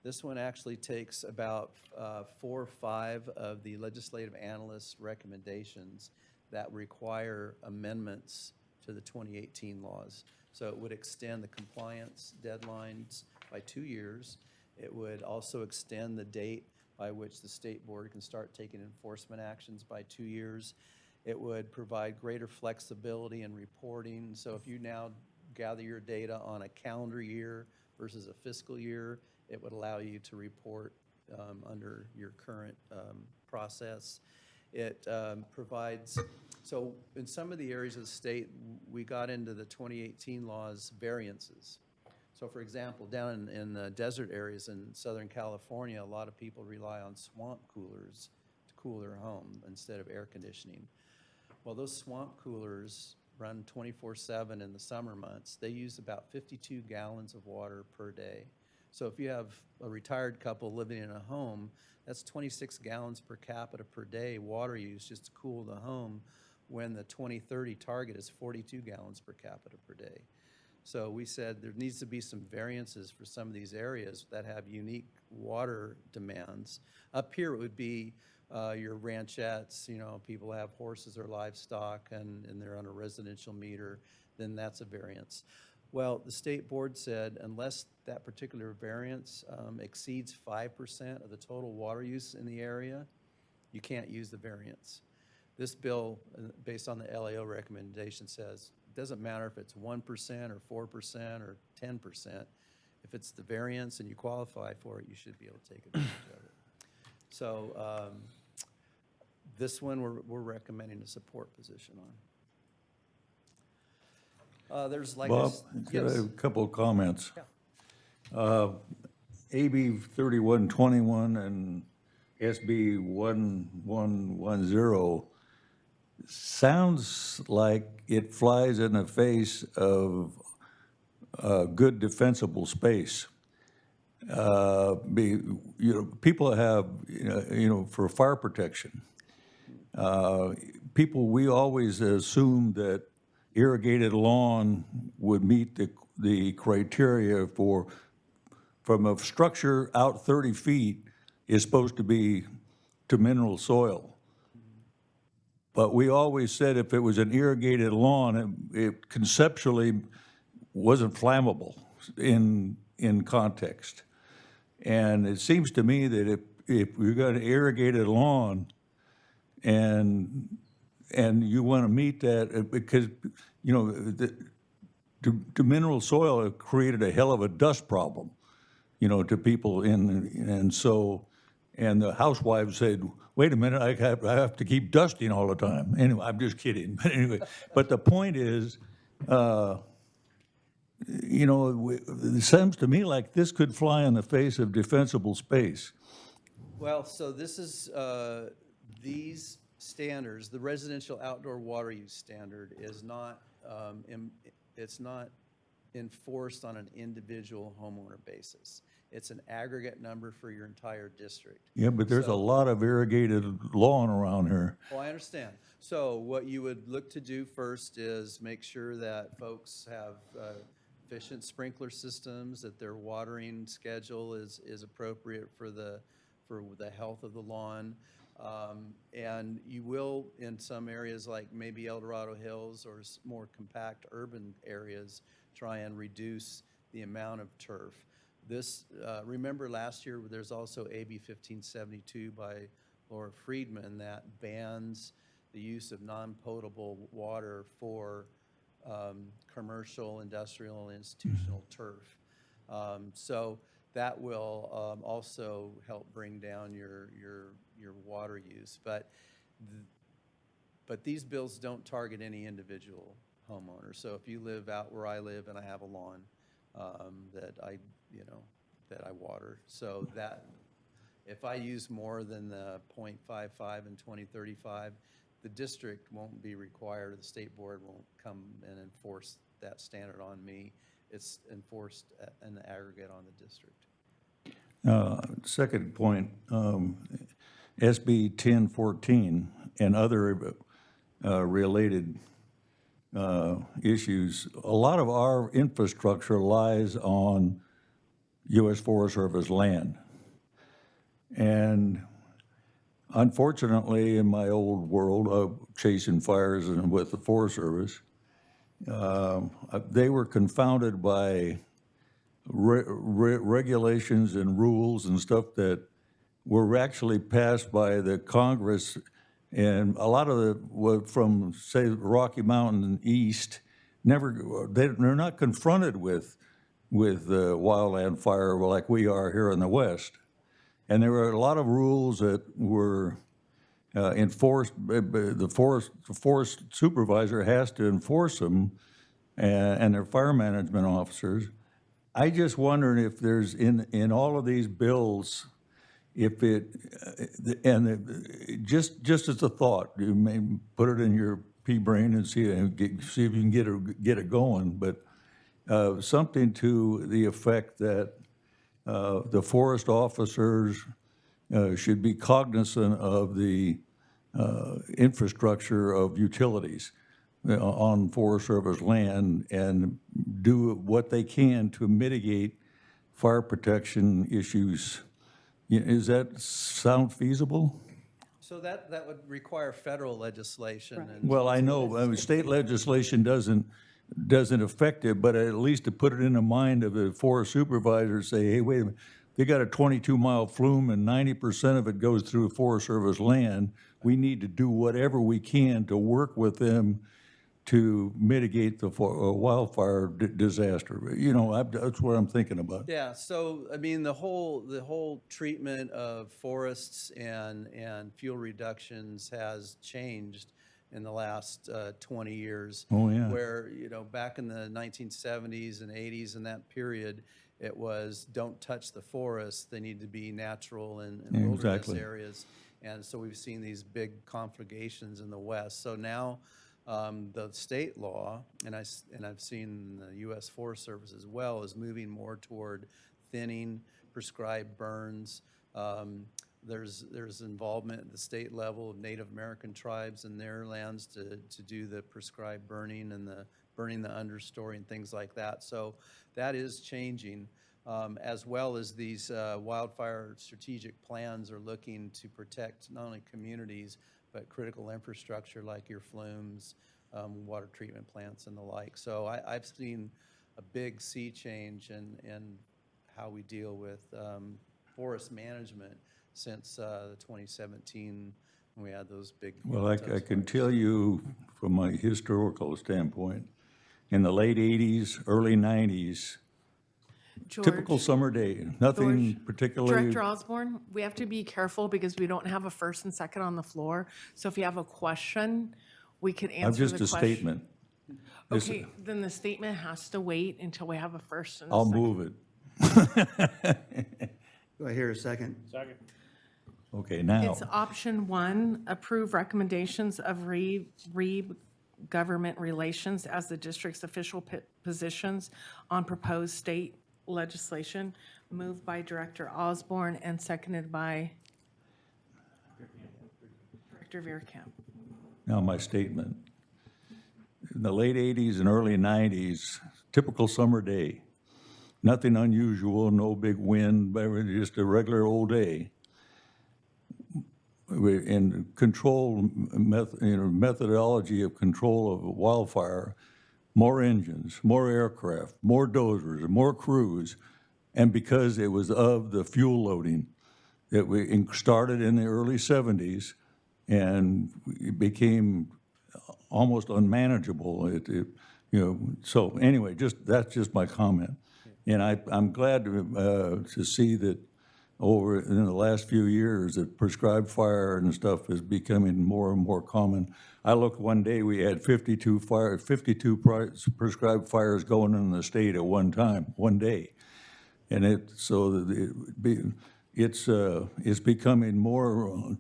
This one actually takes about 4 or 5 of the legislative analysts' recommendations that require amendments to the 2018 laws. So it would extend the compliance deadlines by 2 years. It would also extend the date by which the state board can start taking enforcement actions by 2 years. It would provide greater flexibility in reporting. So if you now gather your data on a calendar year versus a fiscal year, it would allow you to report under your current process. It provides, so in some of the areas of the state, we got into the 2018 laws variances. So for example, down in the desert areas in Southern California, a lot of people rely on swamp coolers to cool their home instead of air conditioning. Well, those swamp coolers run 24/7 in the summer months. They use about 52 gallons of water per day. So if you have a retired couple living in a home, that's 26 gallons per capita per day water use just to cool the home, when the 2030 target is 42 gallons per capita per day. So we said there needs to be some variances for some of these areas that have unique water demands. Up here it would be your ranchettes, you know, people have horses or livestock and they're on a residential meter, then that's a variance. Well, the state board said unless that particular variance exceeds 5% of the total water use in the area, you can't use the variance. This bill, based on the LAO recommendation, says it doesn't matter if it's 1% or 4% or 10%. If it's the variance and you qualify for it, you should be able to take advantage of it. So this one we're recommending a support position on. There's like Bob, yes. a couple of comments. AB 3121 and SB 1110 sounds like it flies in the face of good defensible space. People have, for fire protection. We always assumed that irrigated lawn would meet the criteria from a structure out 30 feet is supposed to be to mineral soil. But we always said if it was an irrigated lawn, it conceptually wasn't flammable in context. And it seems to me that if you've got an irrigated lawn and you want to meet that, because, to mineral soil, it created a hell of a dust problem, to people and so And the housewives said, wait a minute, I have to keep dusting all the time. Anyway, I'm just kidding. But anyway, but the point is, you know, it seems to me like this could fly in the face of defensible space. Well, so this is, these standards, the residential outdoor water use standard is not, it's not enforced on an individual homeowner basis. It's an aggregate number for your entire district. Yeah, but there's a lot of irrigated lawn around here. Oh, I understand. So what you would look to do first is make sure that folks have efficient sprinkler systems, that their watering schedule is appropriate for the health of the lawn. And you will, in some areas like maybe El Dorado Hills or more compact urban areas, try and reduce the amount of turf. This, remember last year, there's also AB 1572 by Laura Friedman that bans the use of non-potable water for commercial, industrial, and institutional turf. So that will also help bring down your water use. But these bills don't target any individual homeowner. So if you live out where I live and I have a lawn that I water, so that if I use more than the 0.55 in 2035, the district won't be required, the state board won't come and enforce that standard on me. It's enforced in the aggregate on the district. Second point, SB 1014 and other related issues, a lot of our infrastructure lies on U.S. Forest Service land. And unfortunately, in my old world of chasing fires and with the Forest Service, they were confounded by regulations and rules and stuff that were actually passed by the Congress, and a lot of the from say Rocky Mountain east they're not confronted with wildland fire like we are here in the West, and there were a lot of rules that were enforced. The forest supervisor has to enforce them, and their fire management officers. I just wonder if there's in all of these bills, if it, just as a thought, you may put it in your pea brain and see if you can get it going, but something to the effect that the forest officers should be cognizant of the infrastructure of utilities on Forest Service land and do what they can to mitigate fire protection issues. Is that sound feasible? So that would require federal legislation. And Well, I know, I mean, state legislation doesn't affect it, but at least to put it in the mind of the forest supervisors, say, hey, wait a minute, they got a 22-mile flume and 90% of it goes through Forest Service land. We need to do whatever we can to work with them to mitigate the wildfire disaster. You know, that's what I'm thinking about. Yeah, so, I mean, the whole treatment of forests and fuel reductions has changed in the last 20 years. Oh, yeah. Where, back in the 1970s and 80s, in that period, it was don't touch the forests, they need to be natural and wilderness Exactly. areas. And so we've seen these big conflagrations in the West. So now the state law, and I've seen the U.S. Forest Service as well, is moving more toward thinning prescribed burns. There's involvement at the state level of Native American tribes and their lands to do the prescribed burning and the burning the understory and things like that. So that is changing, as well as these wildfire strategic plans are looking to protect not only communities, but critical infrastructure like your flumes, water treatment plants and the like. So I've seen a big sea change in how we deal with forest management since the 2017 when we had those big. Well, I can tell you from my historical standpoint, in the late 80s, early 90s, Typical George, summer day, nothing George, particularly. Director Osborne, we have to be careful because we don't have a first and second on the floor. So if you have a question, we could I'm answer the just question. a statement. This- Okay, then the statement has to wait until we have a first and a I'll second. move it. Do I hear a second? Second. Okay, now, It's option one, approve recommendations of REIB government relations as the district's official positions on proposed state legislation, moved by Director Osborne and seconded by Director Veerkamp. now my statement. In the late 80s and early 90s, typical summer day. Nothing unusual, no big wind, but just a regular old day. In control, methodology of control of a wildfire, more engines, more aircraft, more dozers, more crews, and because it was of the fuel loading that we started in the early 70s, and it became almost unmanageable. So anyway, that's just my comment. And I'm glad to see that over in the last few years that prescribed fire and stuff is becoming more and more common. I looked one day, we had 52 prescribed fires going in the state at one time, one day. And it's becoming more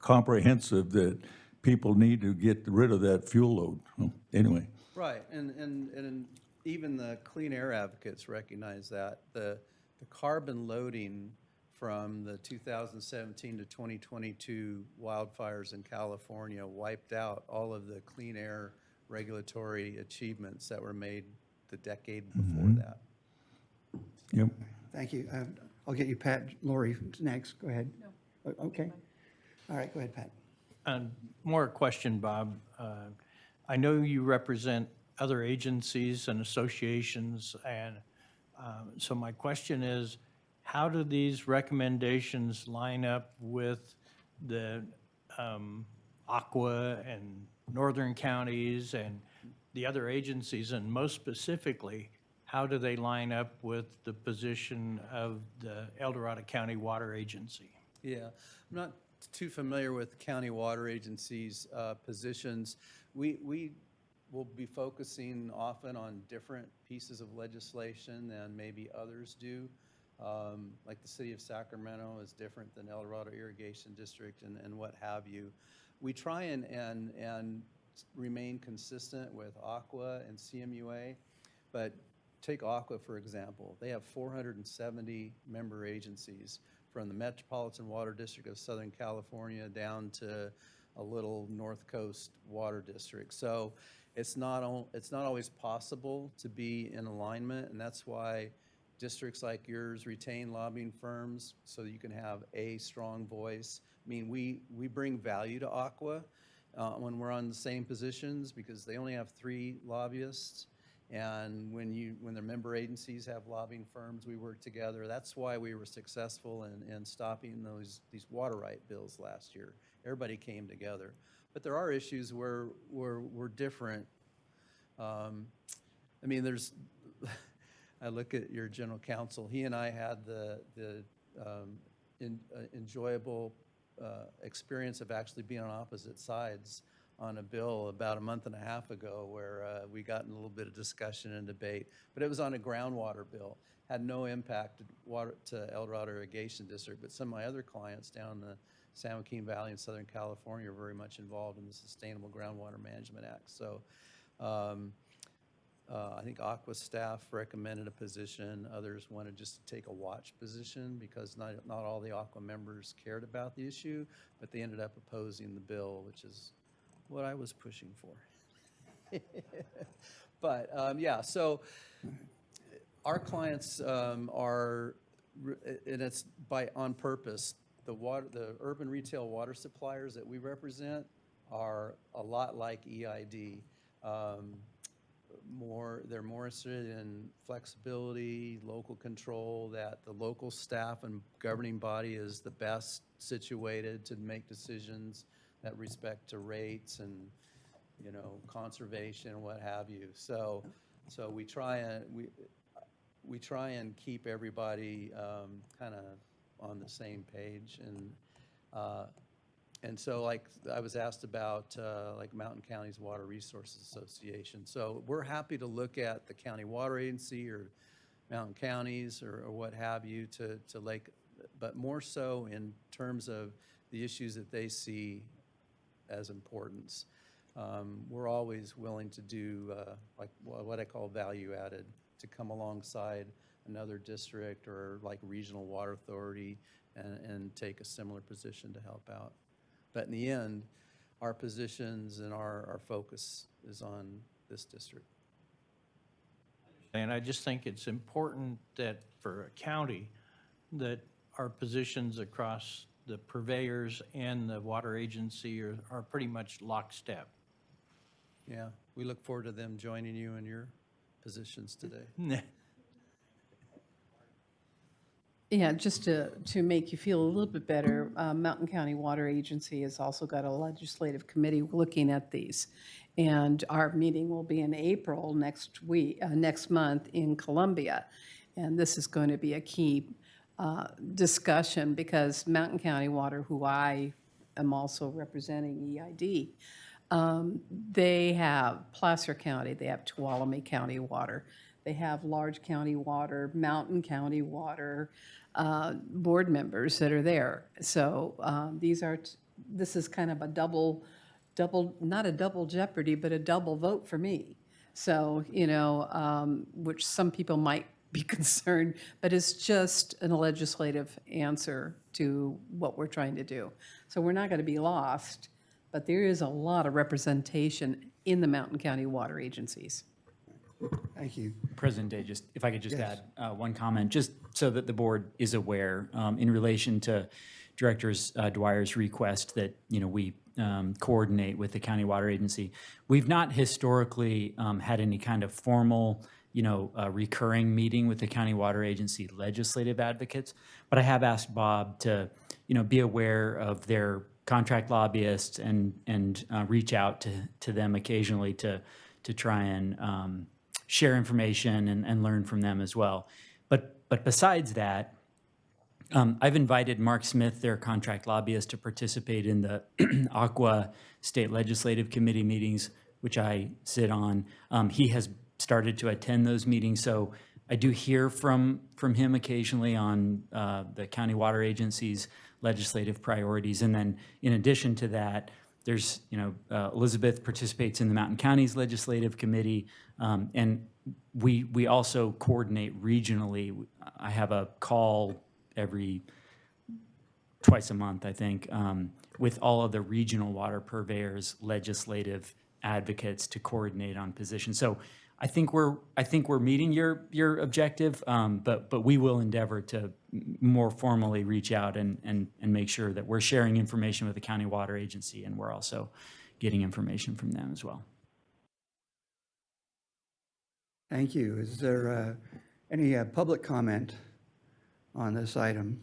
comprehensive that people need to get rid of that fuel load. Anyway. Right, and even the clean air advocates recognize that. The carbon loading from the 2017 to 2022 wildfires in California wiped out all of the clean air regulatory achievements that were made the decade before that. Yep. Thank you. I'll get you Pat. Lori next. Go ahead. No. Okay. All right, go ahead, Pat. More a question, Bob. I know you represent other agencies and associations, and so my question is, how do these recommendations line up with the Aqua and Northern counties and the other agencies, and most specifically, how do they line up with the position of the El Dorado County Water Agency? Yeah, I'm not too familiar with county water agencies' positions. We will be focusing often on different pieces of legislation than maybe others do. Like the city of Sacramento is different than El Dorado Irrigation District and what have you. We try and remain consistent with Aqua and CMUA, but take Aqua, for example. They have 470 member agencies from the Metropolitan Water District of Southern California down to a little North Coast Water District. So it's not always possible to be in alignment, and that's why districts like yours retain lobbying firms so that you can have a strong voice. I mean, we bring value to Aqua when we're on the same positions because they only have 3 lobbyists. And when their member agencies have lobbying firms, we work together. That's why we were successful in stopping these water right bills last year. Everybody came together. But there are issues where we're different. I mean, I look at your general counsel. He and I had the enjoyable experience of actually being on opposite sides on a bill about a month and a half ago where we got in a little bit of discussion and debate. But it was on a groundwater bill. Had no impact to El Dorado Irrigation District, but some of my other clients down in the San Joaquin Valley in Southern California are very much involved in the Sustainable Groundwater Management Act. So I think Aqua staff recommended a position. Others wanted just to take a watch position because not all the Aqua members cared about the issue, but they ended up opposing the bill, which is what I was pushing for. But yeah, so our clients are, and it's on purpose. The urban retail water suppliers that we represent are a lot like EID. They're more interested in flexibility, local control, that the local staff and governing body is the best situated to make decisions that respect to rates and, conservation and what have you. So we try and we try and keep everybody kind of on the same page. And so like I was asked about like Mountain Counties Water Resources Association. So we're happy to look at the county water agency or mountain counties or what have you to Lake, but more so in terms of the issues that they see as importance. We're always willing to do like what I call value added, to come alongside another district or like regional water authority and take a similar position to help out. But in the end, our positions and our focus is on this district. And I just think it's important that for a county, that our positions across the purveyors and the water agency are pretty much lockstep. Yeah, we look forward to them joining you in your positions today. Yeah, just to make you feel a little bit better, Mountain County Water Agency has also got a legislative committee looking at these. And our meeting will be in April next month in Columbia. And this is going to be a key discussion because Mountain County Water, who I am also representing EID, they have Placer County, they have Tuolumne County Water, they have Large County Water, Mountain County Water, board members that are there. So this is kind of a double, not a double jeopardy, but a double vote for me. So, which some people might be concerned, but it's just a legislative answer to what we're trying to do. So we're not going to be lost, but there is a lot of representation in the Mountain County water agencies. Thank you. President Day, just if I could just Yes. add one comment, just so that the board is aware, in relation to Director Dwyer's request that, we coordinate with the county water agency. We've not historically had any kind of formal, recurring meeting with the county water agency legislative advocates, but I have asked Bob to, be aware of their contract lobbyists and reach out to them occasionally to try and share information and learn from them as well. But besides that, I've invited Mark Smith, their contract lobbyist, to participate in the Aqua State Legislative Committee meetings, which I sit on. He has started to attend those meetings, so I do hear from him occasionally on the county water agency's legislative priorities. And then in addition to that, there's, Elizabeth participates in the Mountain Counties Legislative Committee, and we also coordinate regionally. I have a call twice a month, I think, with all of the regional water purveyors, legislative advocates to coordinate on positions. So I think we're meeting your objective, but we will endeavor to more formally reach out and make sure that we're sharing information with the county water agency, and we're also getting information from them as well. Thank you. Is there any public comment on this item?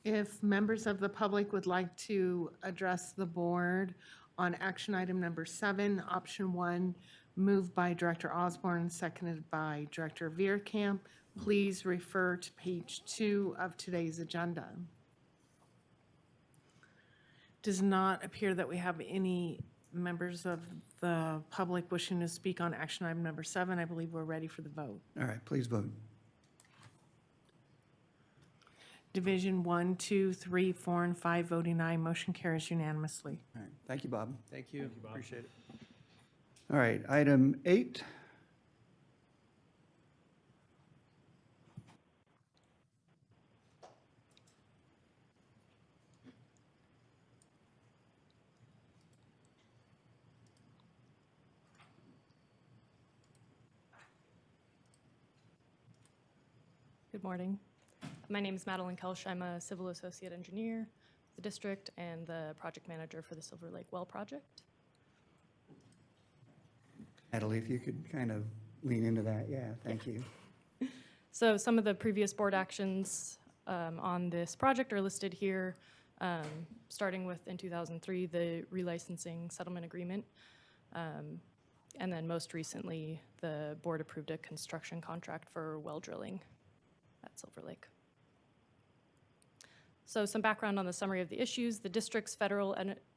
If members of the public would like to address the board on action item number 7, option 1, moved by Director Osborne, seconded by Director Veerkamp, please refer to page 2 of today's agenda. Does not appear that we have any members of the public wishing to speak on action item number 7. I believe we're ready for the vote. All right, please vote. Division 1, 2, 3, 4, and 5 voting aye. Motion carries unanimously. All right, thank you, Bob. Thank you. Appreciate it. All right, item 8. Good morning. My name is Madeline Kelsch. I'm a civil associate engineer for the district and the project manager for the Silver Lake Well project. Natalie, if you could kind of lean into that, yeah, thank you. So some of the previous board actions on this project are listed here, starting with in 2003, the relicensing settlement agreement. And then most recently, the board approved a construction contract for well drilling at Silver Lake. So some background on the summary of the issues. The district's Federal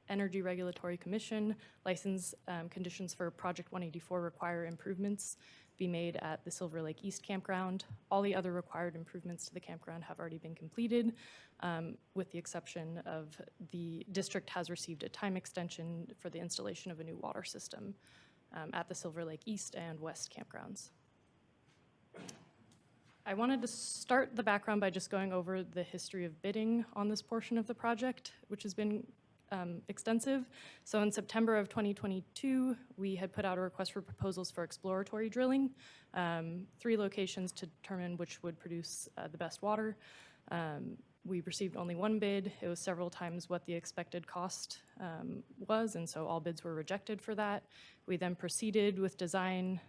Energy Regulatory Commission license conditions for Project 184 require improvements be made at the Silver Lake East Campground. All the other required improvements to the campground have already been completed, with the exception of the district has received a time extension for the installation of a new water system at the Silver Lake East and West campgrounds. I wanted to start the background by just going over the history of bidding on this portion of the project, which has been extensive. So in September of 2022, we had put out a request for proposals for exploratory drilling, 3 locations to determine which would produce the best water. We received only 1 bid. It was several times what the expected cost was, and so all bids were rejected for that. We then proceeded with design,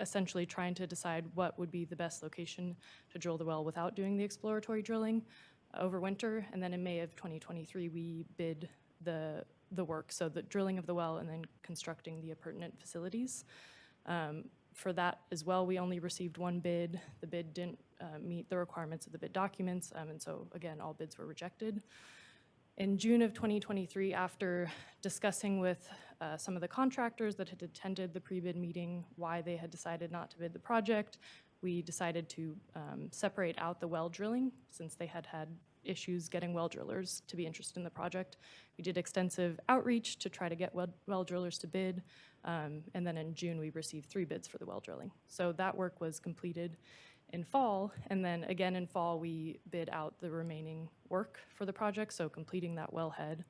essentially trying to decide what would be the best location to drill the well without doing the exploratory drilling over winter. And then in May of 2023, we bid the work, so the drilling of the well and then constructing the appurtenant facilities. For that as well, we only received 1 bid. The bid didn't meet the requirements of the bid documents, and so again, all bids were rejected. In June of 2023, after discussing with some of the contractors that had attended the pre-bid meeting why they had decided not to bid the project, we decided to separate out the well drilling since they had had issues getting well drillers to be interested in the project. We did extensive outreach to try to get well drillers to bid, and then in June we received 3 bids for the well drilling. So that work was completed in fall, and then again in fall we bid out the remaining work for the project, so completing that wellhead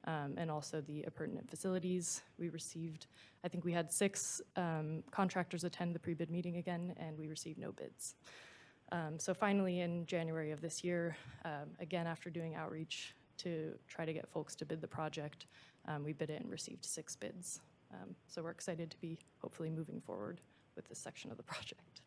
and also the appurtenant facilities. We received, I think we had 6 contractors attend the pre-bid meeting again, and we received no bids. So finally in January of this year, again after doing outreach to try to get folks to bid the project, we bid it and received 6 bids. So we're excited to be hopefully moving forward with this section of the project.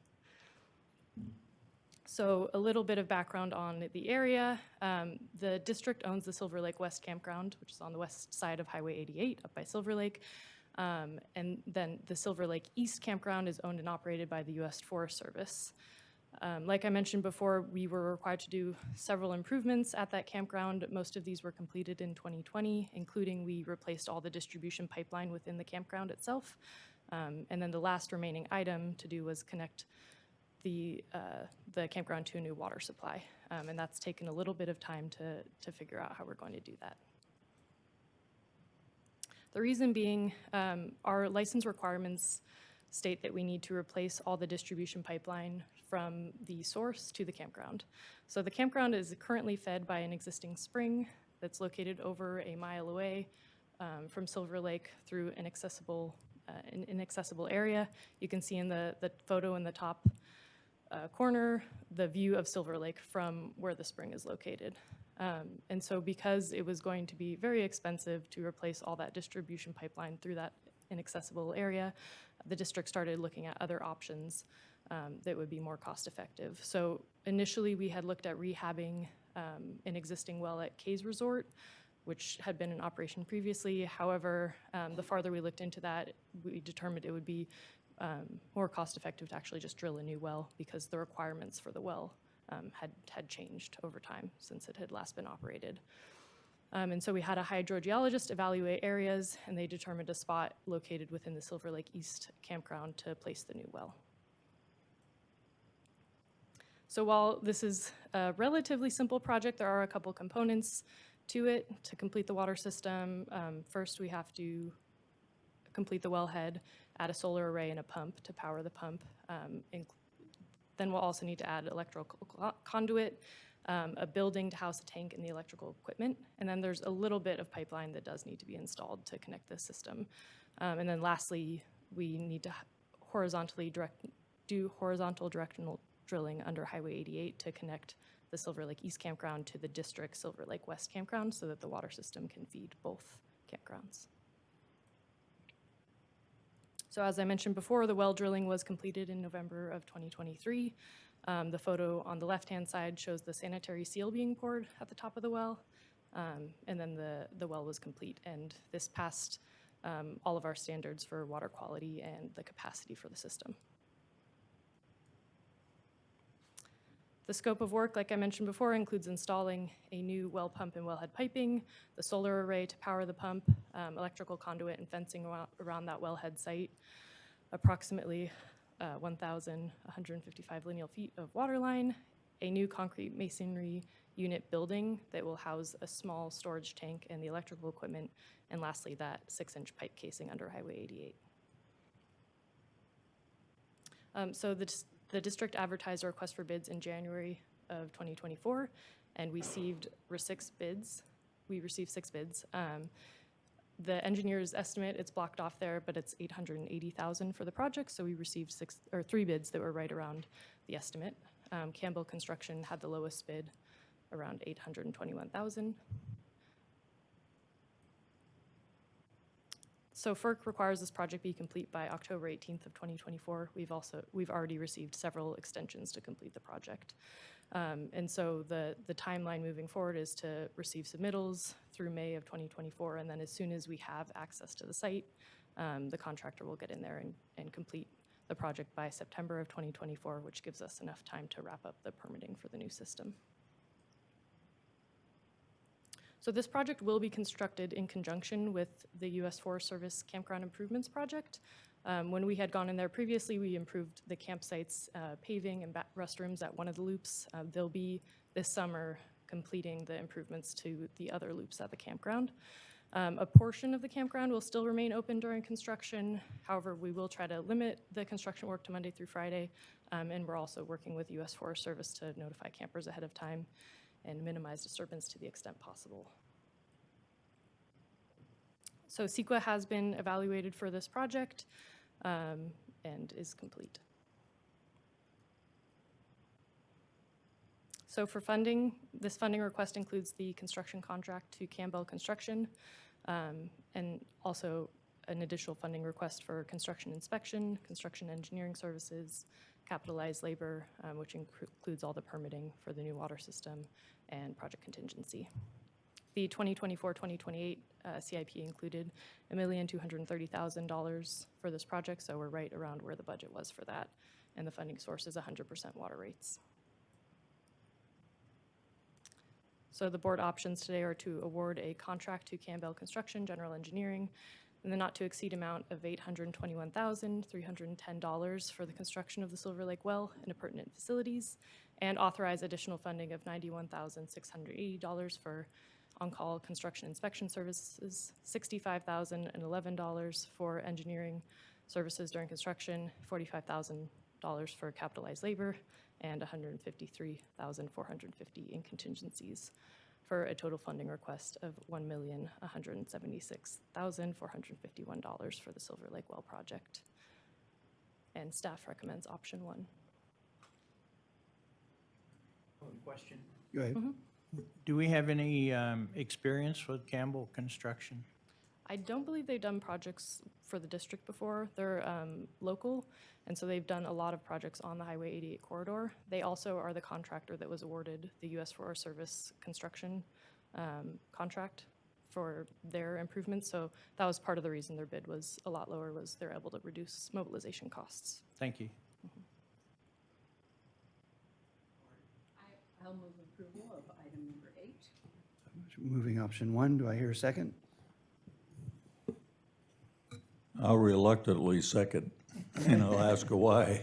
So a little bit of background on the area. The district owns the Silver Lake West Campground, which is on the west side of Highway 88 up by Silver Lake. And then the Silver Lake East Campground is owned and operated by the U.S. Forest Service. Like I mentioned before, we were required to do several improvements at that campground. Most of these were completed in 2020, including we replaced all the distribution pipeline within the campground itself. And then the last remaining item to do was connect the campground to a new water supply. And that's taken a little bit of time to figure out how we're going to do that. The reason being, our license requirements state that we need to replace all the distribution pipeline from the source to the campground. So the campground is currently fed by an existing spring that's located over a mile away from Silver Lake through an inaccessible area. You can see in the photo in the top corner the view of Silver Lake from where the spring is located. And so because it was going to be very expensive to replace all that distribution pipeline through that inaccessible area, the district started looking at other options that would be more cost effective. So initially we had looked at rehabbing an existing well at Kay's Resort, which had been in operation previously. However, the farther we looked into that, we determined it would be more cost effective to actually just drill a new well because the requirements for the well had changed over time since it had last been operated. And so we had a hydrogeologist evaluate areas, and they determined a spot located within the Silver Lake East campground to place the new well. So while this is a relatively simple project, there are a couple components to it to complete the water system. First, we have to complete the wellhead, add a solar array and a pump to power the pump. Then we'll also need to add electrical conduit, a building to house a tank and the electrical equipment. And then there's a little bit of pipeline that does need to be installed to connect this system. And then lastly, we need to do horizontal directional drilling under Highway 88 to connect the Silver Lake East Campground to the district Silver Lake West Campground so that the water system can feed both campgrounds. So as I mentioned before, the well drilling was completed in November of 2023. The photo on the left-hand side shows the sanitary seal being poured at the top of the well, and then the well was complete. And this past all of our standards for water quality and the capacity for the system. The scope of work, like I mentioned before, includes installing a new well pump and wellhead piping, the solar array to power the pump, electrical conduit and fencing around that wellhead site, approximately 1,155 lineal feet of water line, a new concrete masonry unit building that will house a small storage tank and the electrical equipment, and lastly, that 6-inch pipe casing under Highway 88. So the district advertised a request for bids in January of 2024, and we received 6 bids. The engineer's estimate, it's blocked off there, but it's $880,000 for the project, so we received 3 bids that were right around the estimate. Campbell Construction had the lowest bid, around $821,000. So FERC requires this project be complete by October 18th of 2024. We've already received several extensions to complete the project. And so the timeline moving forward is to receive submittals through May of 2024, and then as soon as we have access to the site, the contractor will get in there and complete the project by September of 2024, which gives us enough time to wrap up the permitting for the new system. So this project will be constructed in conjunction with the U.S. Forest Service Campground Improvements Project. When we had gone in there previously, we improved the campsite's paving and restrooms at one of the loops. They'll be this summer completing the improvements to the other loops at the campground. A portion of the campground will still remain open during construction. However, we will try to limit the construction work to Monday through Friday, and we're also working with U.S. Forest Service to notify campers ahead of time and minimize disturbance to the extent possible. So CEQA has been evaluated for this project and is complete. So for funding, this funding request includes the construction contract to Campbell Construction and also an additional funding request for construction inspection, construction engineering services, capitalized labor, which includes all the permitting for the new water system and project contingency. The 2024-2028 CIP included $1,230,000 for this project, so we're right around where the budget was for that, and the funding source is 100% water rates. So the board options today are to award a contract to Campbell Construction General Engineering in the not-to-exceed amount of $821,310 for the construction of the Silver Lake well and appurtenant facilities, and authorize additional funding of $91,680 for on-call construction inspection services, $65,011 for engineering services during construction, $45,000 for capitalized labor, and $153,450 in contingencies, for a total funding request of $1,176,451 for the Silver Lake Well project. And staff recommends option 1. Question. Go ahead. Do we have any experience with Campbell Construction? I don't believe they've done projects for the district before. They're local, and so they've done a lot of projects on the Highway 88 corridor. They also are the contractor that was awarded the U.S. Forest Service construction contract for their improvements. So that was part of the reason their bid was a lot lower, was they're able to reduce mobilization costs. Thank you. I'll move approval of item number 8. Moving option 1, do I hear a second? I'll reluctantly second, and I'll ask her why.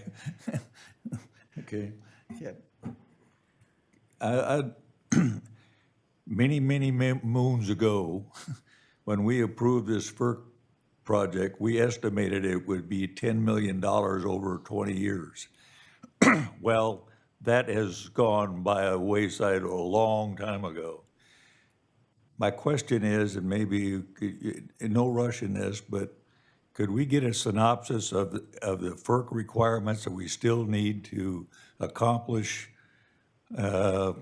Okay. Yeah. Many moons ago, when we approved this FERC project, we estimated it would be $10 million over 20 years. Well, that has gone by a wayside a long time ago. My question is, and maybe no rush in this, but could we get a synopsis of the FERC requirements that we still need to accomplish after,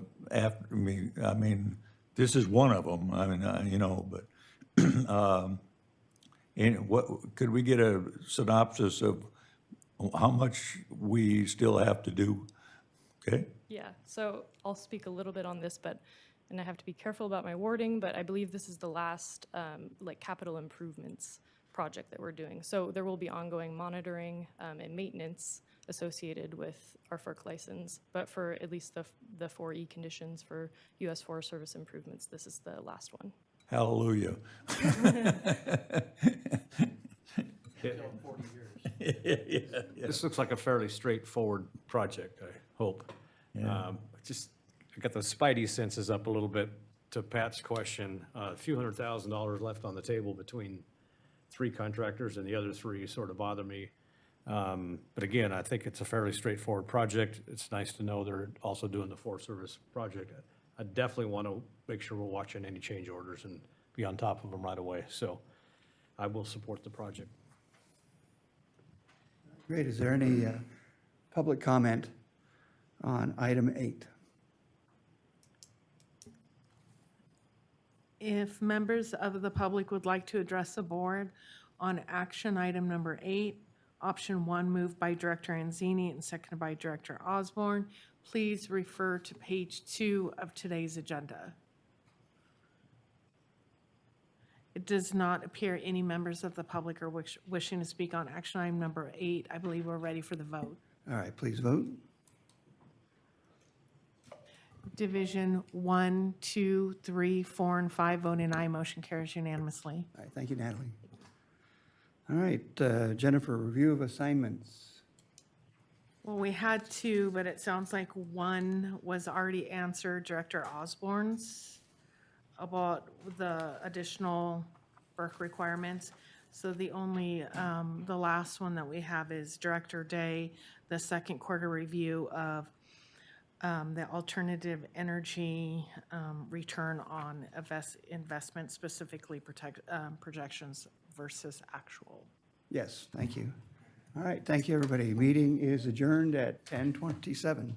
I mean, this is one of them, I mean, but and could we get a synopsis of how much we still have to do? Okay? Yeah, so I'll speak a little bit on this, and I have to be careful about my wording, but I believe this is the last capital improvements project that we're doing. So there will be ongoing monitoring and maintenance associated with our FERC license, but for at least the 4E conditions for U.S. Forest Service improvements, this is the last one. Hallelujah. This looks like a fairly straightforward project, I hope. I got the spidey senses up a little bit to Pat's question. A few $100,000 left on the table between 3 contractors, and the other 3 sort of bother me. But again, I think it's a fairly straightforward project. It's nice to know they're also doing the Forest Service project. I definitely want to make sure we're watching any change orders and be on top of them right away. So I will support the project. Great. Is there any public comment on item 8? If members of the public would like to address the board on action item number 8, option 1 moved by Director Anzini and seconded by Director Osborne, please refer to page 2 of today's agenda. It does not appear any members of the public are wishing to speak on action item number 8. I believe we're ready for the vote. All right, please vote. Division 1, 2, 3, 4, and 5 voting aye. Motion carries unanimously. All right, thank you, Natalie. All right, Jennifer, review of assignments. Well, we had 2, but it sounds like 1 was already answered, Director Osborne's, about the additional FERC requirements. So the only, the last one that we have is Director Day, the second quarter review of the alternative energy return on investment, specifically projections versus actual. Yes, thank you. All right, thank you, everybody. Meeting is adjourned at 10:27.